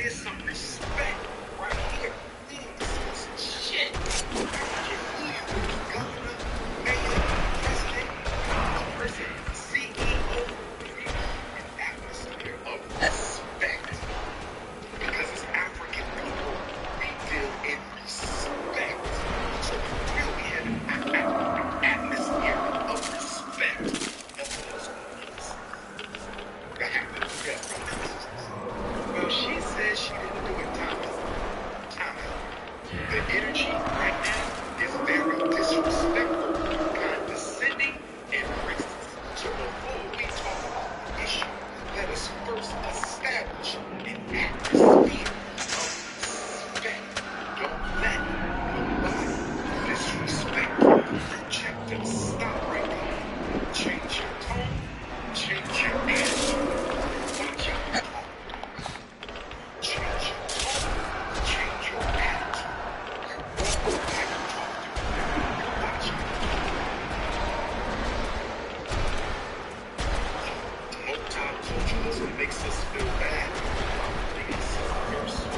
there's some respect right here. We ain't discussing shit. Who you are, governor, mayor, president, person, CEO, an atmosphere of respect. Because as African people, we deal in respect. So until we have an atmosphere of respect, nothing else matters. That happened. Well, she says she didn't do it, Time out. The energy right now is very disrespectful, condescending, and racist. So before we talk about the issue, let us first establish an atmosphere of respect. Don't let nobody disrespect you. Project and stop right there. Change your tone, change your energy. Watch out. Change your tone, change your attitude. You walk like you talk to. Watch out. Multiculturalism makes us feel bad about putting ourselves first.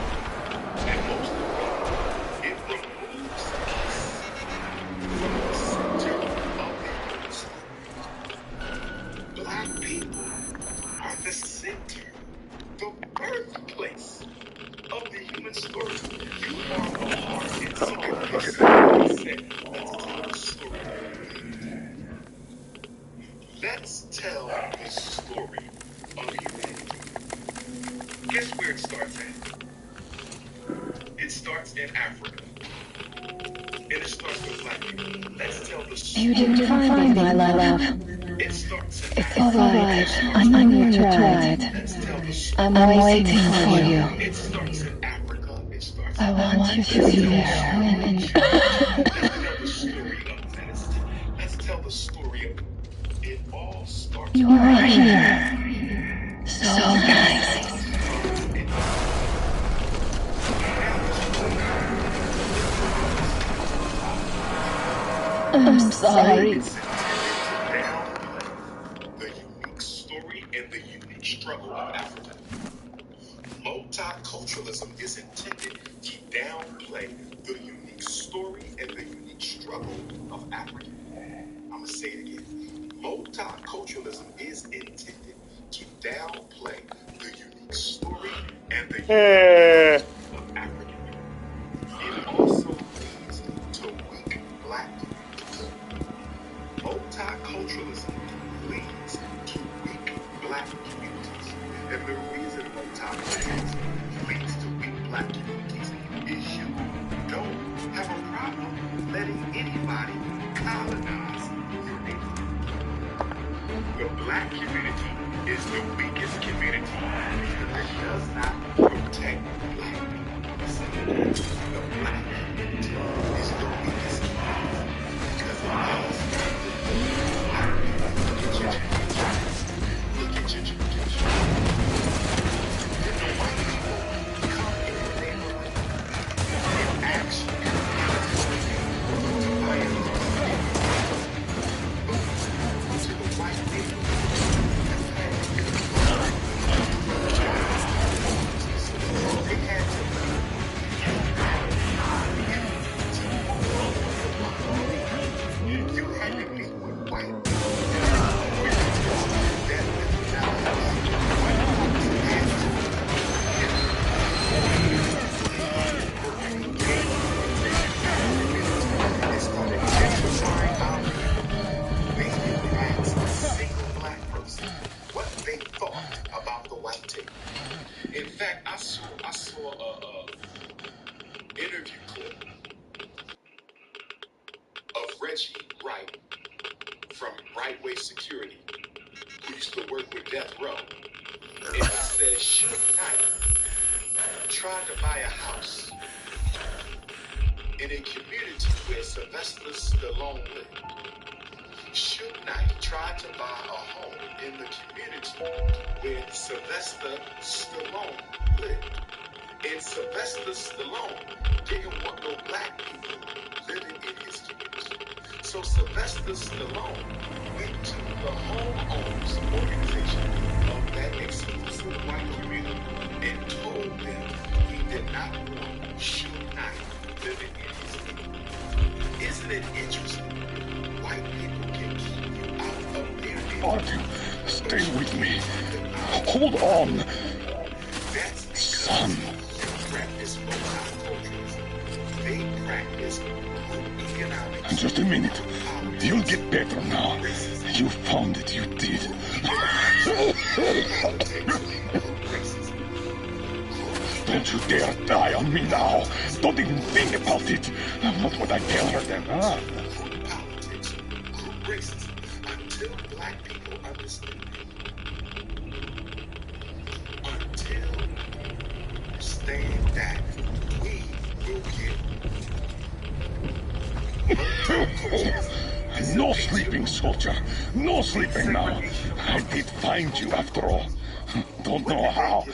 And most of all, it removes us from the center of the human story. Black people are the center, the birthplace of the human story. You are the heart and soul. Let's tell the story. Let's tell the story of humanity. Guess where it starts at? It starts in Africa. And it starts with black people. Let's tell the story. You didn't find me, my love. It starts in It's Africa. alright. I know you tried. Let's tell the story. I'm waiting for you. It starts in Africa. It starts I in want you to be there when... Let's tell the story of medicine. Let's tell the story of it all starts You are here. So nice. I'm sorry. The unique story and the unique struggle of Africa. Multiculturalism is intended to downplay the unique story and the unique struggle of Africa. I'm going to say it again. Multiculturalism is intended to downplay the unique story and the unique struggle of Africa. It also leads to weak black communities. Multiculturalism leads to weak black communities. And the reason multiculturalism leads to weak black communities is you don't have a problem letting anybody colonize your neighborhood. The black community is the weakest community because it does not protect black people. The black community is the weakest community because it does not protect black people. Look at your education. Did the white people come in your neighborhood and ask you to buy a to the white people? They had to you had to meet with white what they thought about the white tape. In fact, I saw a interview clip of Reggie Wright from Right Way Security, who used to work with Death Row. And he said Suge Knight tried to buy a house in a community where Sylvester Stallone lived. Suge Knight tried to buy a home in the community where Sylvester Stallone lived. And Sylvester Stallone didn't want no black people living in his community. So Sylvester Stallone went to the homeowners organization of that exclusive white community and told them Hold on. That's because Son. they practice multiculturalism. They practice group economics. Just a minute. You'll get better now. You found it, you did. Don't you dare die on me now. Don't even think about it. What would I tell her then, huh? Group politics, group racism, until black people understand. Until understand that we will get No sleeping, soldier. No sleeping now. I did find you after all. Don't know how.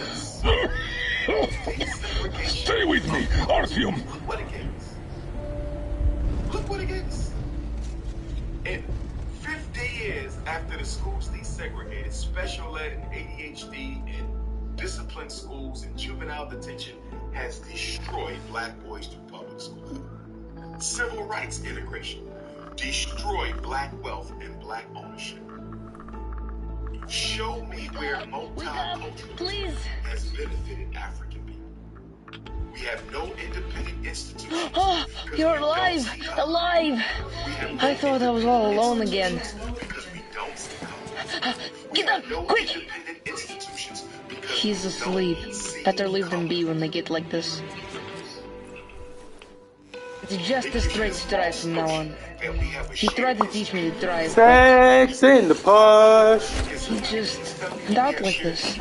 Stay with me, Artyom. Look what it gets. Look what it gets. In 50 years after the schools desegregated, special ed and ADHD and disciplined schools and juvenile detention has destroyed black boys through public school. Civil rights integration destroyed black wealth and black ownership. Show me where multiculturalism has benefited African people. We have no independent institutions. Oh, you're alive! Alive! I thought I was all alone again. Because we don't see color. Get up, quick! Independent institutions because He's asleep. Better leave them be when they get like this. It's just a straight stride from now on. He tried to teach me to drive, but Sex in the push. he just went out like this.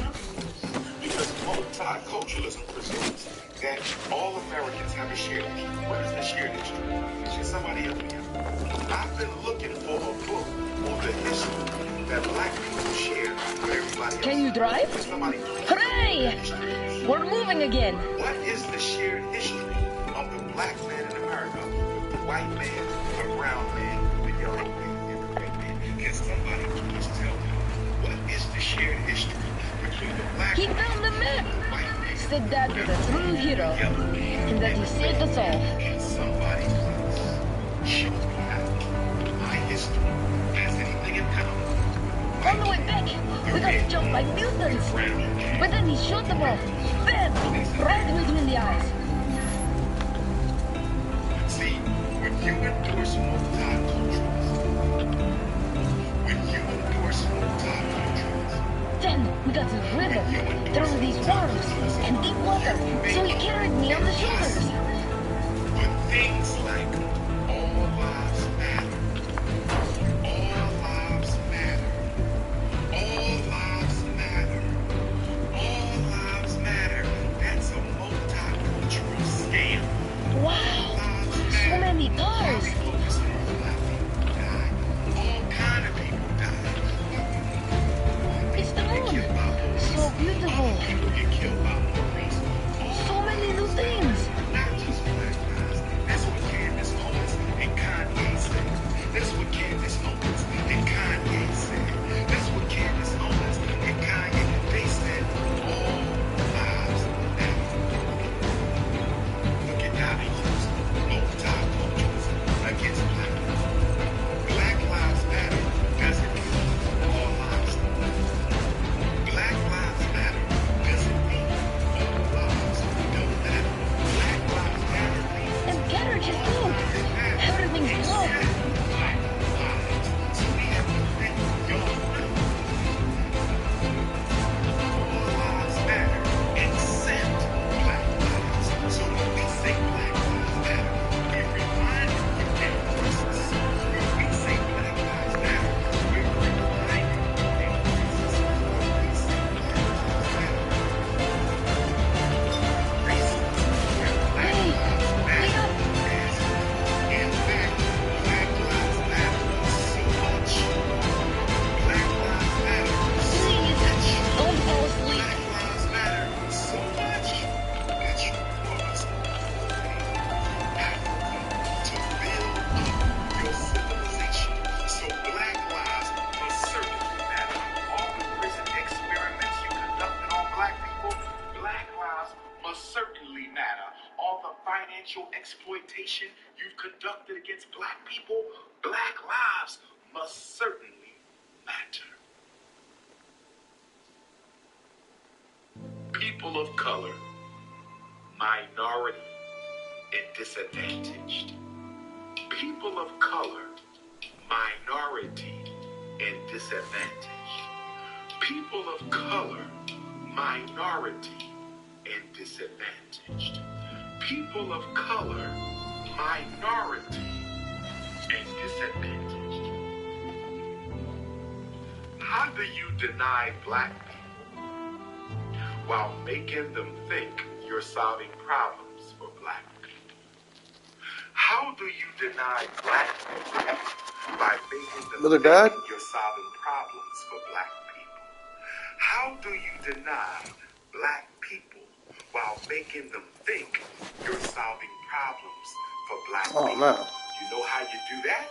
Because multiculturalism presumes that all Americans have a shared history. What is the shared history? Should somebody help me out? I've been looking for a book on the history that black people share with everybody else. Can you drive? Somebody Hooray! We're moving again. What is the shared history of the black man in America with the white man, the brown man, the yellow man, and the red man? Can somebody please tell me what is the shared history between the black He man found the map! and the white man? Said that was a true hero, and that he saved us all. Can somebody please show me how my history has anything in common? On the way back, we got jumped by mutants. But then he shot them off. Bam! Right between the eyes. See, when you endorse multiculturalism, then we got to the river, through these worms, and deep water, so he carried me on the shoulders. when things like all lives matter, all lives matter, all lives matter, all lives matter, that's a multicultural scam. Wow, so many cars. All kind of people die. It's the moon. So beautiful. People get killed by movies. So many new things. Not just black lives. That's what Candace Owens and Kanye said. That's what Candace Owens and Kanye said. That's what Candace Owens and Kanye, they said all lives matter. Look at how they use multiculturalism against black lives. Black lives matter doesn't mean all lives matter. Black lives matter doesn't mean all lives don't matter. Black lives matter means And carriages too. Everything's slow. black lives. So we have to let y'all know. All lives matter except black lives. So when we say black lives matter, we remind you their voices. When we say black lives matter, we remind you their voices. When we say black lives matter, racism, where black Hey, lives wake matter up. is, in fact, black lives matter so much. Black lives matter so Please, much. don't fall asleep. Black lives matter so much that you must Africa to build up your civilization. So black lives must certainly matter. All the prison experiments you conducted on black people, black lives must certainly matter. All the financial exploitation you've conducted against black people, black lives must certainly matter. people of color, minority, and disadvantaged. People of color, minority, and disadvantaged. People of color, minority, and disadvantaged. People of color, minority, and disadvantaged. How do you deny black people while making them think you're solving problems for black people? How do you deny black people by making them Mother think died? you're solving problems for black people? How do you deny black people while making them think you're solving problems for black Oh, people? man. You know how you do that?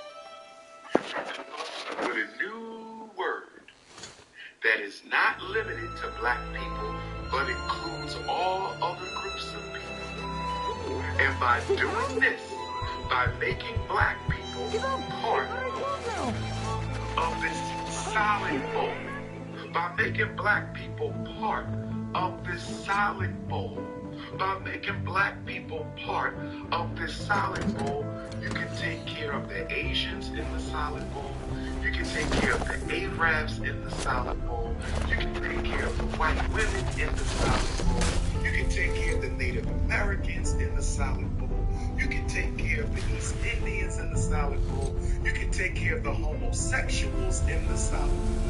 With a new word that is not limited to black people, but includes all other groups of people. And by doing this, by making black people part of this solid bowl, by making black people part of this solid bowl, by making black people part of this solid bowl, you can take care of the Asians in the solid bowl. You can take care of the Arabs in the solid bowl. You can take care of the white women in the solid bowl. You can take care of the Native Americans in the solid bowl. You can take care of the East Indians in the solid bowl. You can take care of the homosexuals in the solid bowl.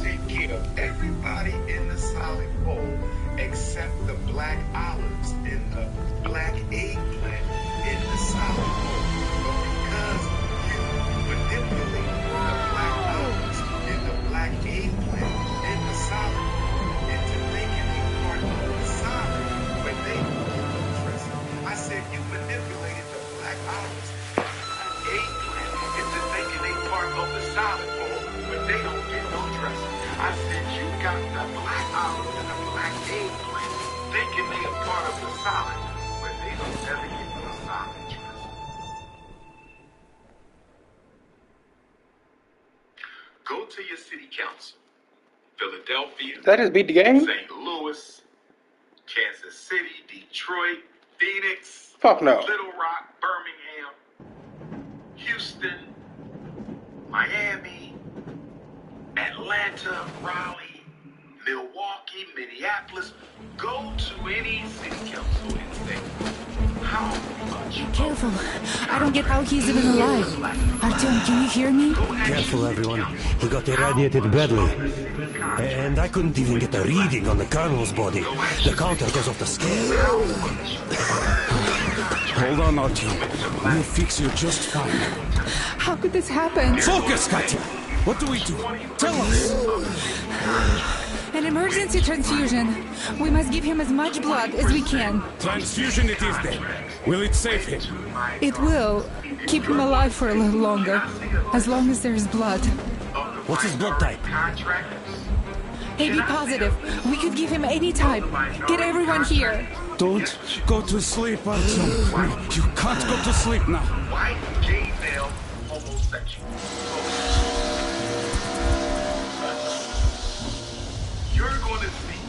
Take care of everybody in the solid bowl except the black olives and the black eggplant in the solid bowl. But because you manipulate the black olives and the black eggplant in the solid bowl into making it part of the solid when they don't get no dressing. I said you manipulated the black olives and the eggplant into making it part of the solid bowl when they don't get no dressing. I said you got the black olives and the black eggplant thinking they are part of the solid when they don't ever get no solid dressing. Go to your city council. Philadelphia. That just beat the game? St. Louis, Kansas City, Detroit, Phoenix, Fuck no. Little Rock, Birmingham, Houston, Miami, Atlanta, Raleigh, Milwaukee, Minneapolis. Go to any city council and say, how much? Careful. I don't get how he's even alive. Artyom, can you hear me? Careful, everyone. He got irradiated badly. And I couldn't even get a reading on the colonel's body. The counter goes off the scale. Hold on, Artyom. We'll fix you just fine. How could this happen? Focus, Katya! What do we do? Tell us! An emergency transfusion. We must give him as much blood as we can. Transfusion it is then. Will it save him? It will. Keep him alive for a little longer. As long as there's blood. What's his blood type? AB positive. We could give him any type. Get everyone here. Don't go to sleep, Artyom. You can't go to sleep now. White, gay, male, homosexual. You're going to see.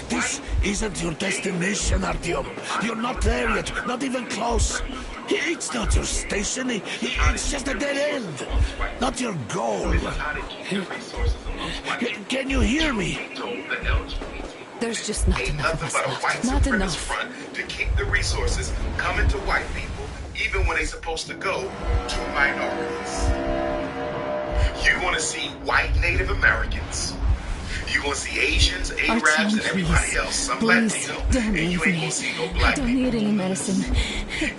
This isn't your destination, Artyom. You're not there yet, not even close. It's not your station. It's just a dead end. Not your goal. Can you hear me? There's just not enough of us left. Not enough. Front to keep the resources coming to white people, even when they're supposed to go to minorities. You're going to see white Native Americans. You're going to see Asians, Arabs, and everybody else. Some Latino. Don't And you leave ain't me. going to see no I black don't people. need any medicine.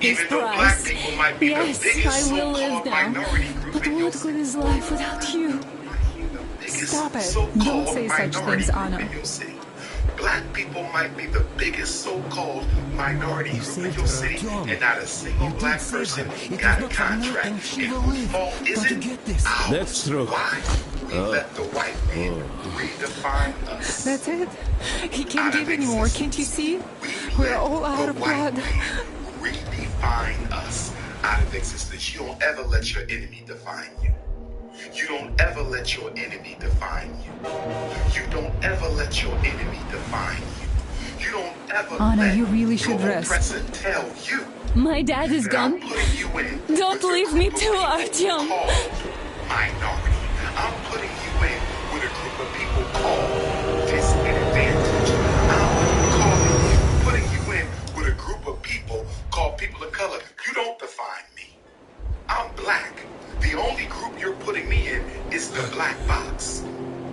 Even though black people might be the biggest I will live so-called now. minority group But in your what good is life without you? Stop it. So-called Don't say such minority things, group Anna. in your city. Black people might be the biggest so-called minority group in your city, and not a single black person got a contract. And whose fault is it? Ours. That's true. Why? We let the white man redefine us. That's it. He can't give anymore. Can't you see? We're all out of blood. Redefine us out of existence. You don't ever let your enemy define you. You don't ever let your enemy define you. You don't ever let your enemy define you. You don't ever Anna, let you really should your rest. oppressor tell you My dad is that I'm gone. putting you in Don't with a leave me group of too, people Artyom. called minority. I'm putting you in with a group of people called disadvantaged. I'm putting you in with a group of people called people of color. You don't define me. I'm black. The only group you're putting me in is the black box.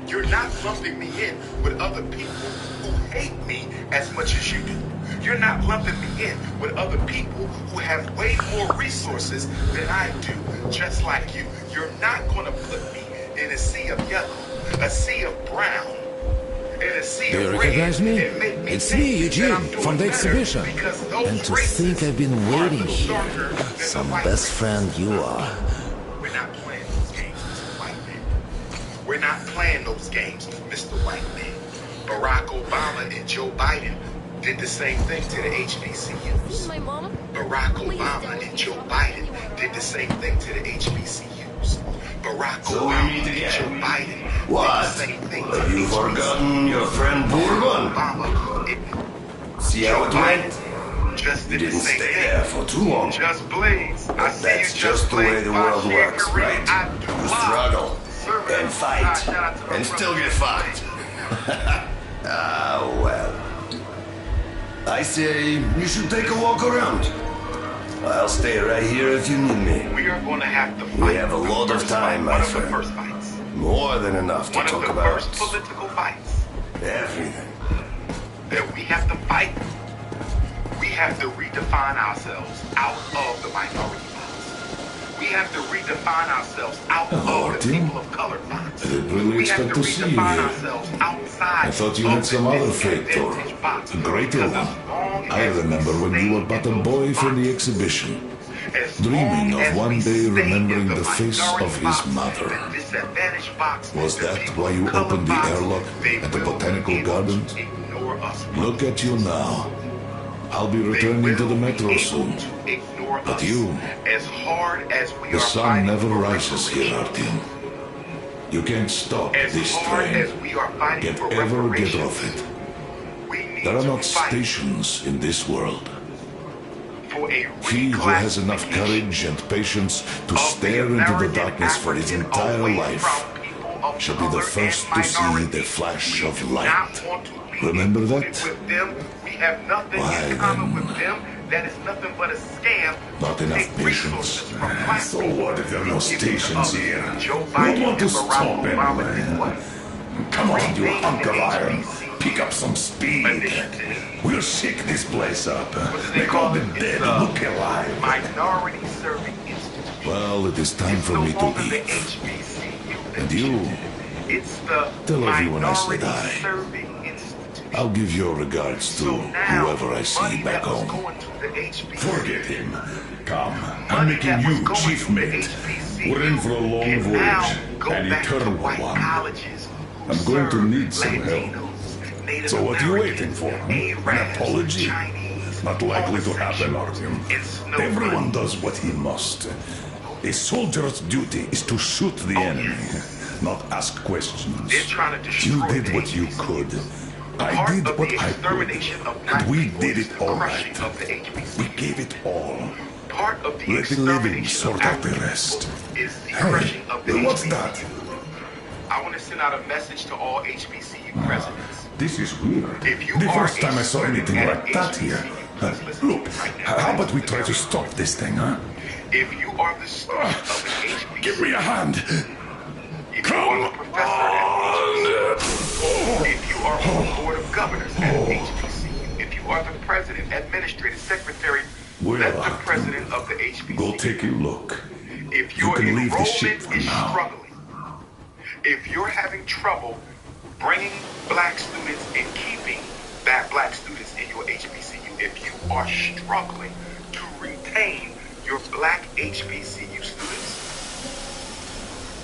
You're not lumping me in with other people who hate me as much as you do. You're not lumping me in with other people who have way more resources than I do, just like you. You're not going to put me in a sea of yellow, a sea of brown, and a sea Do you of recognize red, me? and make me It's think me, that Eugene, I'm doing from the better exhibition. because those And to races think I've been are a waiting little here. darker than the Some white best race. friend you are. We're not playing those games, Mr. White Man. We're not playing those games, Mr. White Man. Barack Obama and Joe Biden did the same thing to the HBCUs. My mom? Barack Obama and Joe Biden did the same thing to the HBCUs. Barack So we Obama meet and again. Joe Biden What? did the same thing to Have the you HBCUs. forgotten your friend Bourbon? See how it went? Just You did the didn't same stay thing. there for too long. Just Blaze. I But see that's you just the way Blaze. the My world works, chicory, right? I do You love. struggle Serving and up fight shout out to my and still brother. get fucked. Ah, well. I say you should take a walk around. I'll stay right here if you need me. We are going to have to fight. We have a lot of time, my One of the friend. first fights. More than enough to One of talk the about first political fights everything. that we have to fight. We have to redefine ourselves out of the minority box. We have to redefine ourselves out Hello, of the Artyom. people of color box. I didn't really We have expect to to see you redefine here. ourselves outside. I thought you of had some the other fate, or disadvantaged box. a greater Because one. as long I as we remember when you were stay but a in boy those from the boxes, exhibition, as dreaming long of as one we day stay in remembering the the face minority of his box, mother. the disadvantaged box, Was the that people why of you color opened the box, airlock they at the will botanical be able to gardens? ignore us. Look at you now. I'll be returning to the metro soon. But you, as hard as we the are sun fighting never for rises here, Artyom. You can't stop as this hard train. as we are fighting Can't for ever get reparations, off it. we need There are to not fight stations in this world. for a He who has enough courage and patience to stare into the darkness for his entire life shall be the first to see the flash of light. Remember that? with them. We have nothing Why in common then? with them. That is nothing but a scam. Not enough Take resources patience. from black So what if there are no stations here? Joe Who'd Biden want to and Barack stop Obama did anyway? what? Come on, you hunk of iron. Pick up some speed. We'll shake this place up. Make all the dead look alive. Minority Serving Institute. Well, it is time for me to The leave. HBCU. And you, It's the tell everyone I said Minority hi. Serving Institute. I'll give your regards to whoever I see back home. Forget him. Come, I'm making you chief mate. We're in for a long voyage, an eternal one. I'm going to need some help. So what are you waiting for? An apology? Not likely to happen, Artyom. Everyone does what he must. A soldier's duty is to shoot the enemy, not ask questions. You did what you could. I did what I could. And we did it all right. We gave it all. Let the living sort out the rest. Hey, what's that? I want to send out a message to all HBCU presidents. This is weird. The first time I saw anything like that here. Look, how about we try to stop this thing, huh? If you are the student of an HBCU, Give me a hand. if you are the professor at HBCU, if you are on the board of governors at HBCU, if you are the president, administrative secretary, let the president of the HBCU. Go take a look. If You your can leave the enrollment ship for is now. struggling, if you're having trouble bringing black students and keeping black students in your HBCU, if you are struggling to retain your black HBCU students,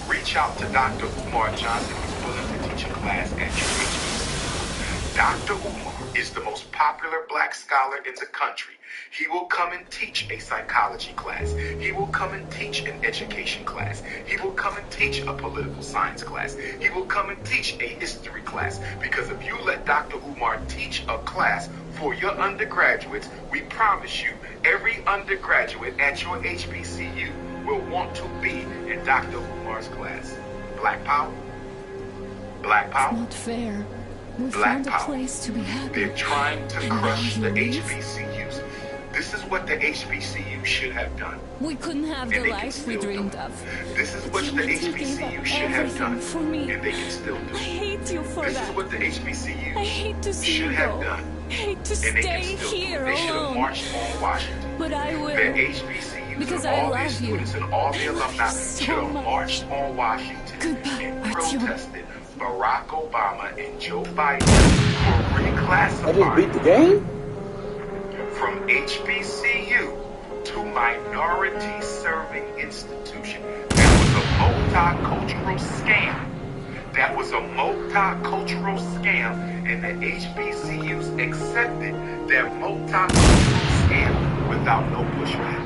reach out to Dr. Umar Johnson, who's willing to teach a class at your HBCU. Dr. Umar is the most popular black scholar in the country. He will come and teach a psychology class. He will come and teach an education class. He will come and teach a political science class. He will come and teach a history class. Because if you let Dr. Umar teach a class for your undergraduates, we promise you every undergraduate at your HBCU will want to be in Dr. Umar's class. Black power. Black power. It's not fair. We Black found a power. place to be happy. They're trying to And crush now the you leave? HBCUs. This is what the HBCU should have done. We couldn't have And the they can life we still do dreamed it. of. This is what the You gave HBCU up should have everything done. for me. And they can still do I it. hate you for This that. is what the HBCU I hate to see should you have go. done. I hate to And they stay can still do it. here They should have alone. marched on Washington. But I will. Their HBCUs Because and I all their love you. students and all their I love alumni you so should have much. marched on Washington Goodbye, and Artyom. protested Barack Obama and Joe Biden for I just beat the reclassifying game? from HBCU to minority serving institution. That was a multicultural scam. That was a multicultural scam, and the HBCUs accepted that multicultural scam without no pushback.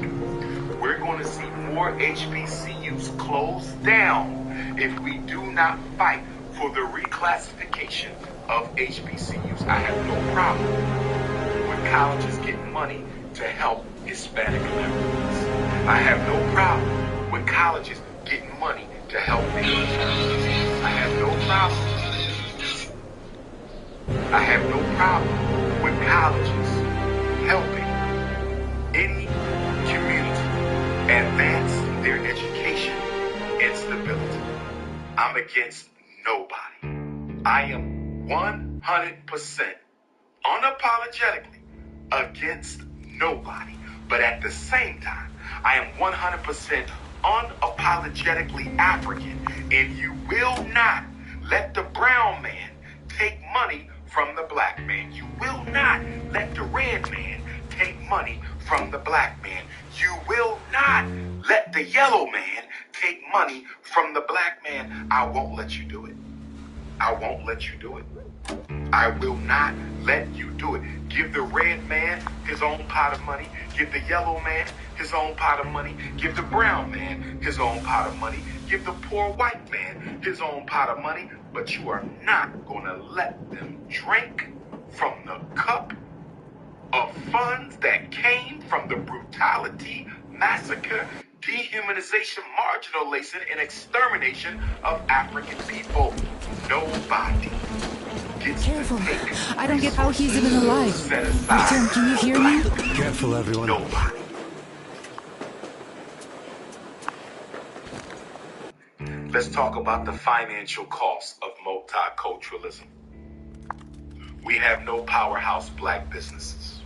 We're going to see more HBCUs closed down if we do not fight for the reclassification of HBCUs. I have no problem with colleges getting money to help Hispanic Americans. I have no problem with colleges getting money to help Native Americans. I have no problem with colleges helping any community advance their education and stability. I'm against nobody. I am 100% unapologetically against nobody. But at the same time, I am 100% unapologetically African. And you will not let the brown man take money from the black man. You will not let the red man take money from the black man. You will not let the yellow man take money from the black man. I won't let you do it. I won't let you do it. I will not let you do it. Give the red man his own pot of money. Give the yellow man his own pot of money. Give the brown man his own pot of money. Give the poor white man his own pot of money. But you are not going to let them drink from the cup of funds that came from the brutality, massacre, dehumanization, marginalization, and extermination of African people. Nobody gets Careful. to take I don't get how he's even alive. set aside Artyom, can you hear me? Careful, everyone. nobody. Let's talk about the financial cost of multiculturalism. We have no powerhouse black businesses.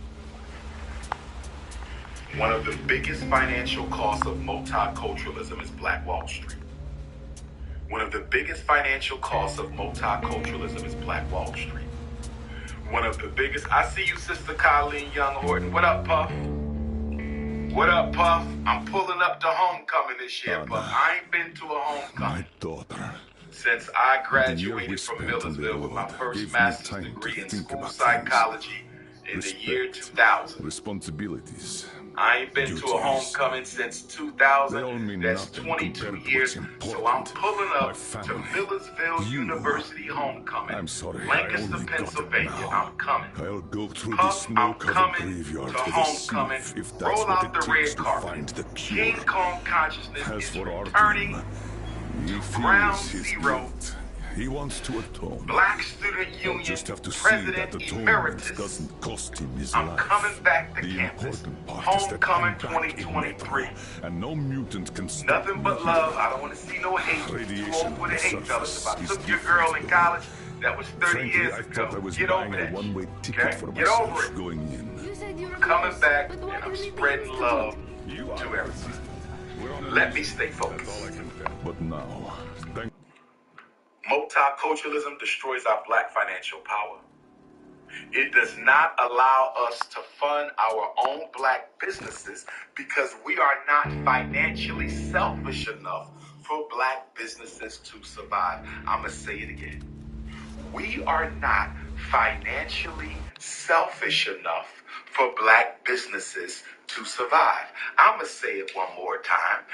One of the biggest financial costs of multiculturalism is Black Wall Street. One of the biggest financial costs of multiculturalism is Black Wall Street. One of the biggest... I see you, Sister Colleen Young Horton. What up, Puff? What up, Puff? I'm pulling up to homecoming this year, Puff. I ain't been to a homecoming My daughter. since I The graduated year from we spent on the Millersville with my road first gave me master's time to degree in think school about psychology in the year Respect, 2000. responsibilities. I ain't been to a duties. homecoming since They 2000. all mean That's nothing 22 compared to years. what's So I'm important. pulling My up to family. Millersville You. University homecoming. I'm sorry, Lancaster, I only got it Pennsylvania. now. I'm coming. I'll go through the Puff, I'm snow-covered coming graveyard to with a homecoming. sieve if that's Roll what out it the takes red to carpet. find the King cure. Kong consciousness As is for our returning. team, he Ground feels his zero. guilt. He wants to atone. Black Student He'll Union just have to see President that atonement Emeritus. doesn't cost him his I'm life. coming back to The campus. important part is that Homecoming I'm back in 2023. Metro, and no mutant can stop Nothing me but here. love. I don't want to see no hate. Too Radiation old for the on the hate, fellas. If I surface took is your girl in different. college, that was 30 Frankly, years I ago. thought I was Get buying over a that. one-way ticket Okay? for Get over myself it. going in. You said you were Coming close, back, but and why I'm didn't you spreading think love You to are everyone. We're on Let me this. stay That's all focused. I can tell. But now, thank Multiculturalism destroys our black financial power. It does not allow us to fund our own black businesses because we are not financially selfish enough for black businesses to survive. I'm going to say it again. We are not financially selfish enough for black businesses to survive. I'm going to say it one more time.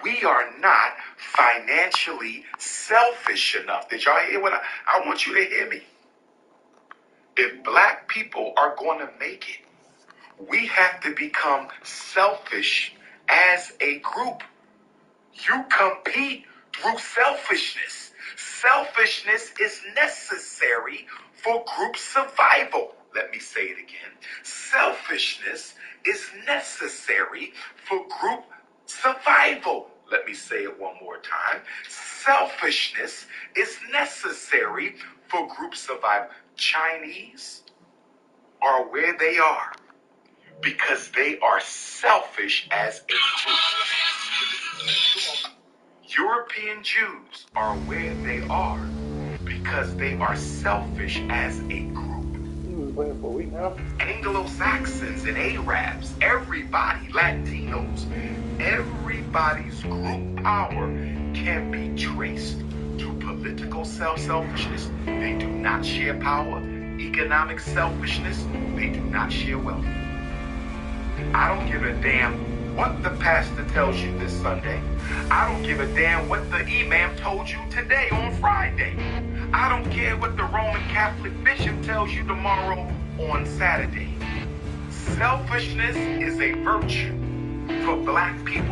We are not financially selfish enough. Did y'all hear what I want you to hear me? If black people are going to make it, we have to become selfish as a group. You compete through selfishness. Selfishness is necessary for group survival. Let me say it again. Selfishness is necessary for group survival. Let me say it one more time. Selfishness is necessary for group survival. Chinese are where they are because they are selfish as a group. European Jews are where they are because they are selfish as a group. Anglo-Saxons and Arabs, everybody, Latinos, everybody's group power can be traced to political selfishness. They do not share power. Economic selfishness. They do not share wealth. I don't give a damn what the pastor tells you this Sunday. I don't give a damn what the imam told you today on Friday. I don't care what the Roman Catholic bishop tells you tomorrow on Saturday. Selfishness is a virtue for black people.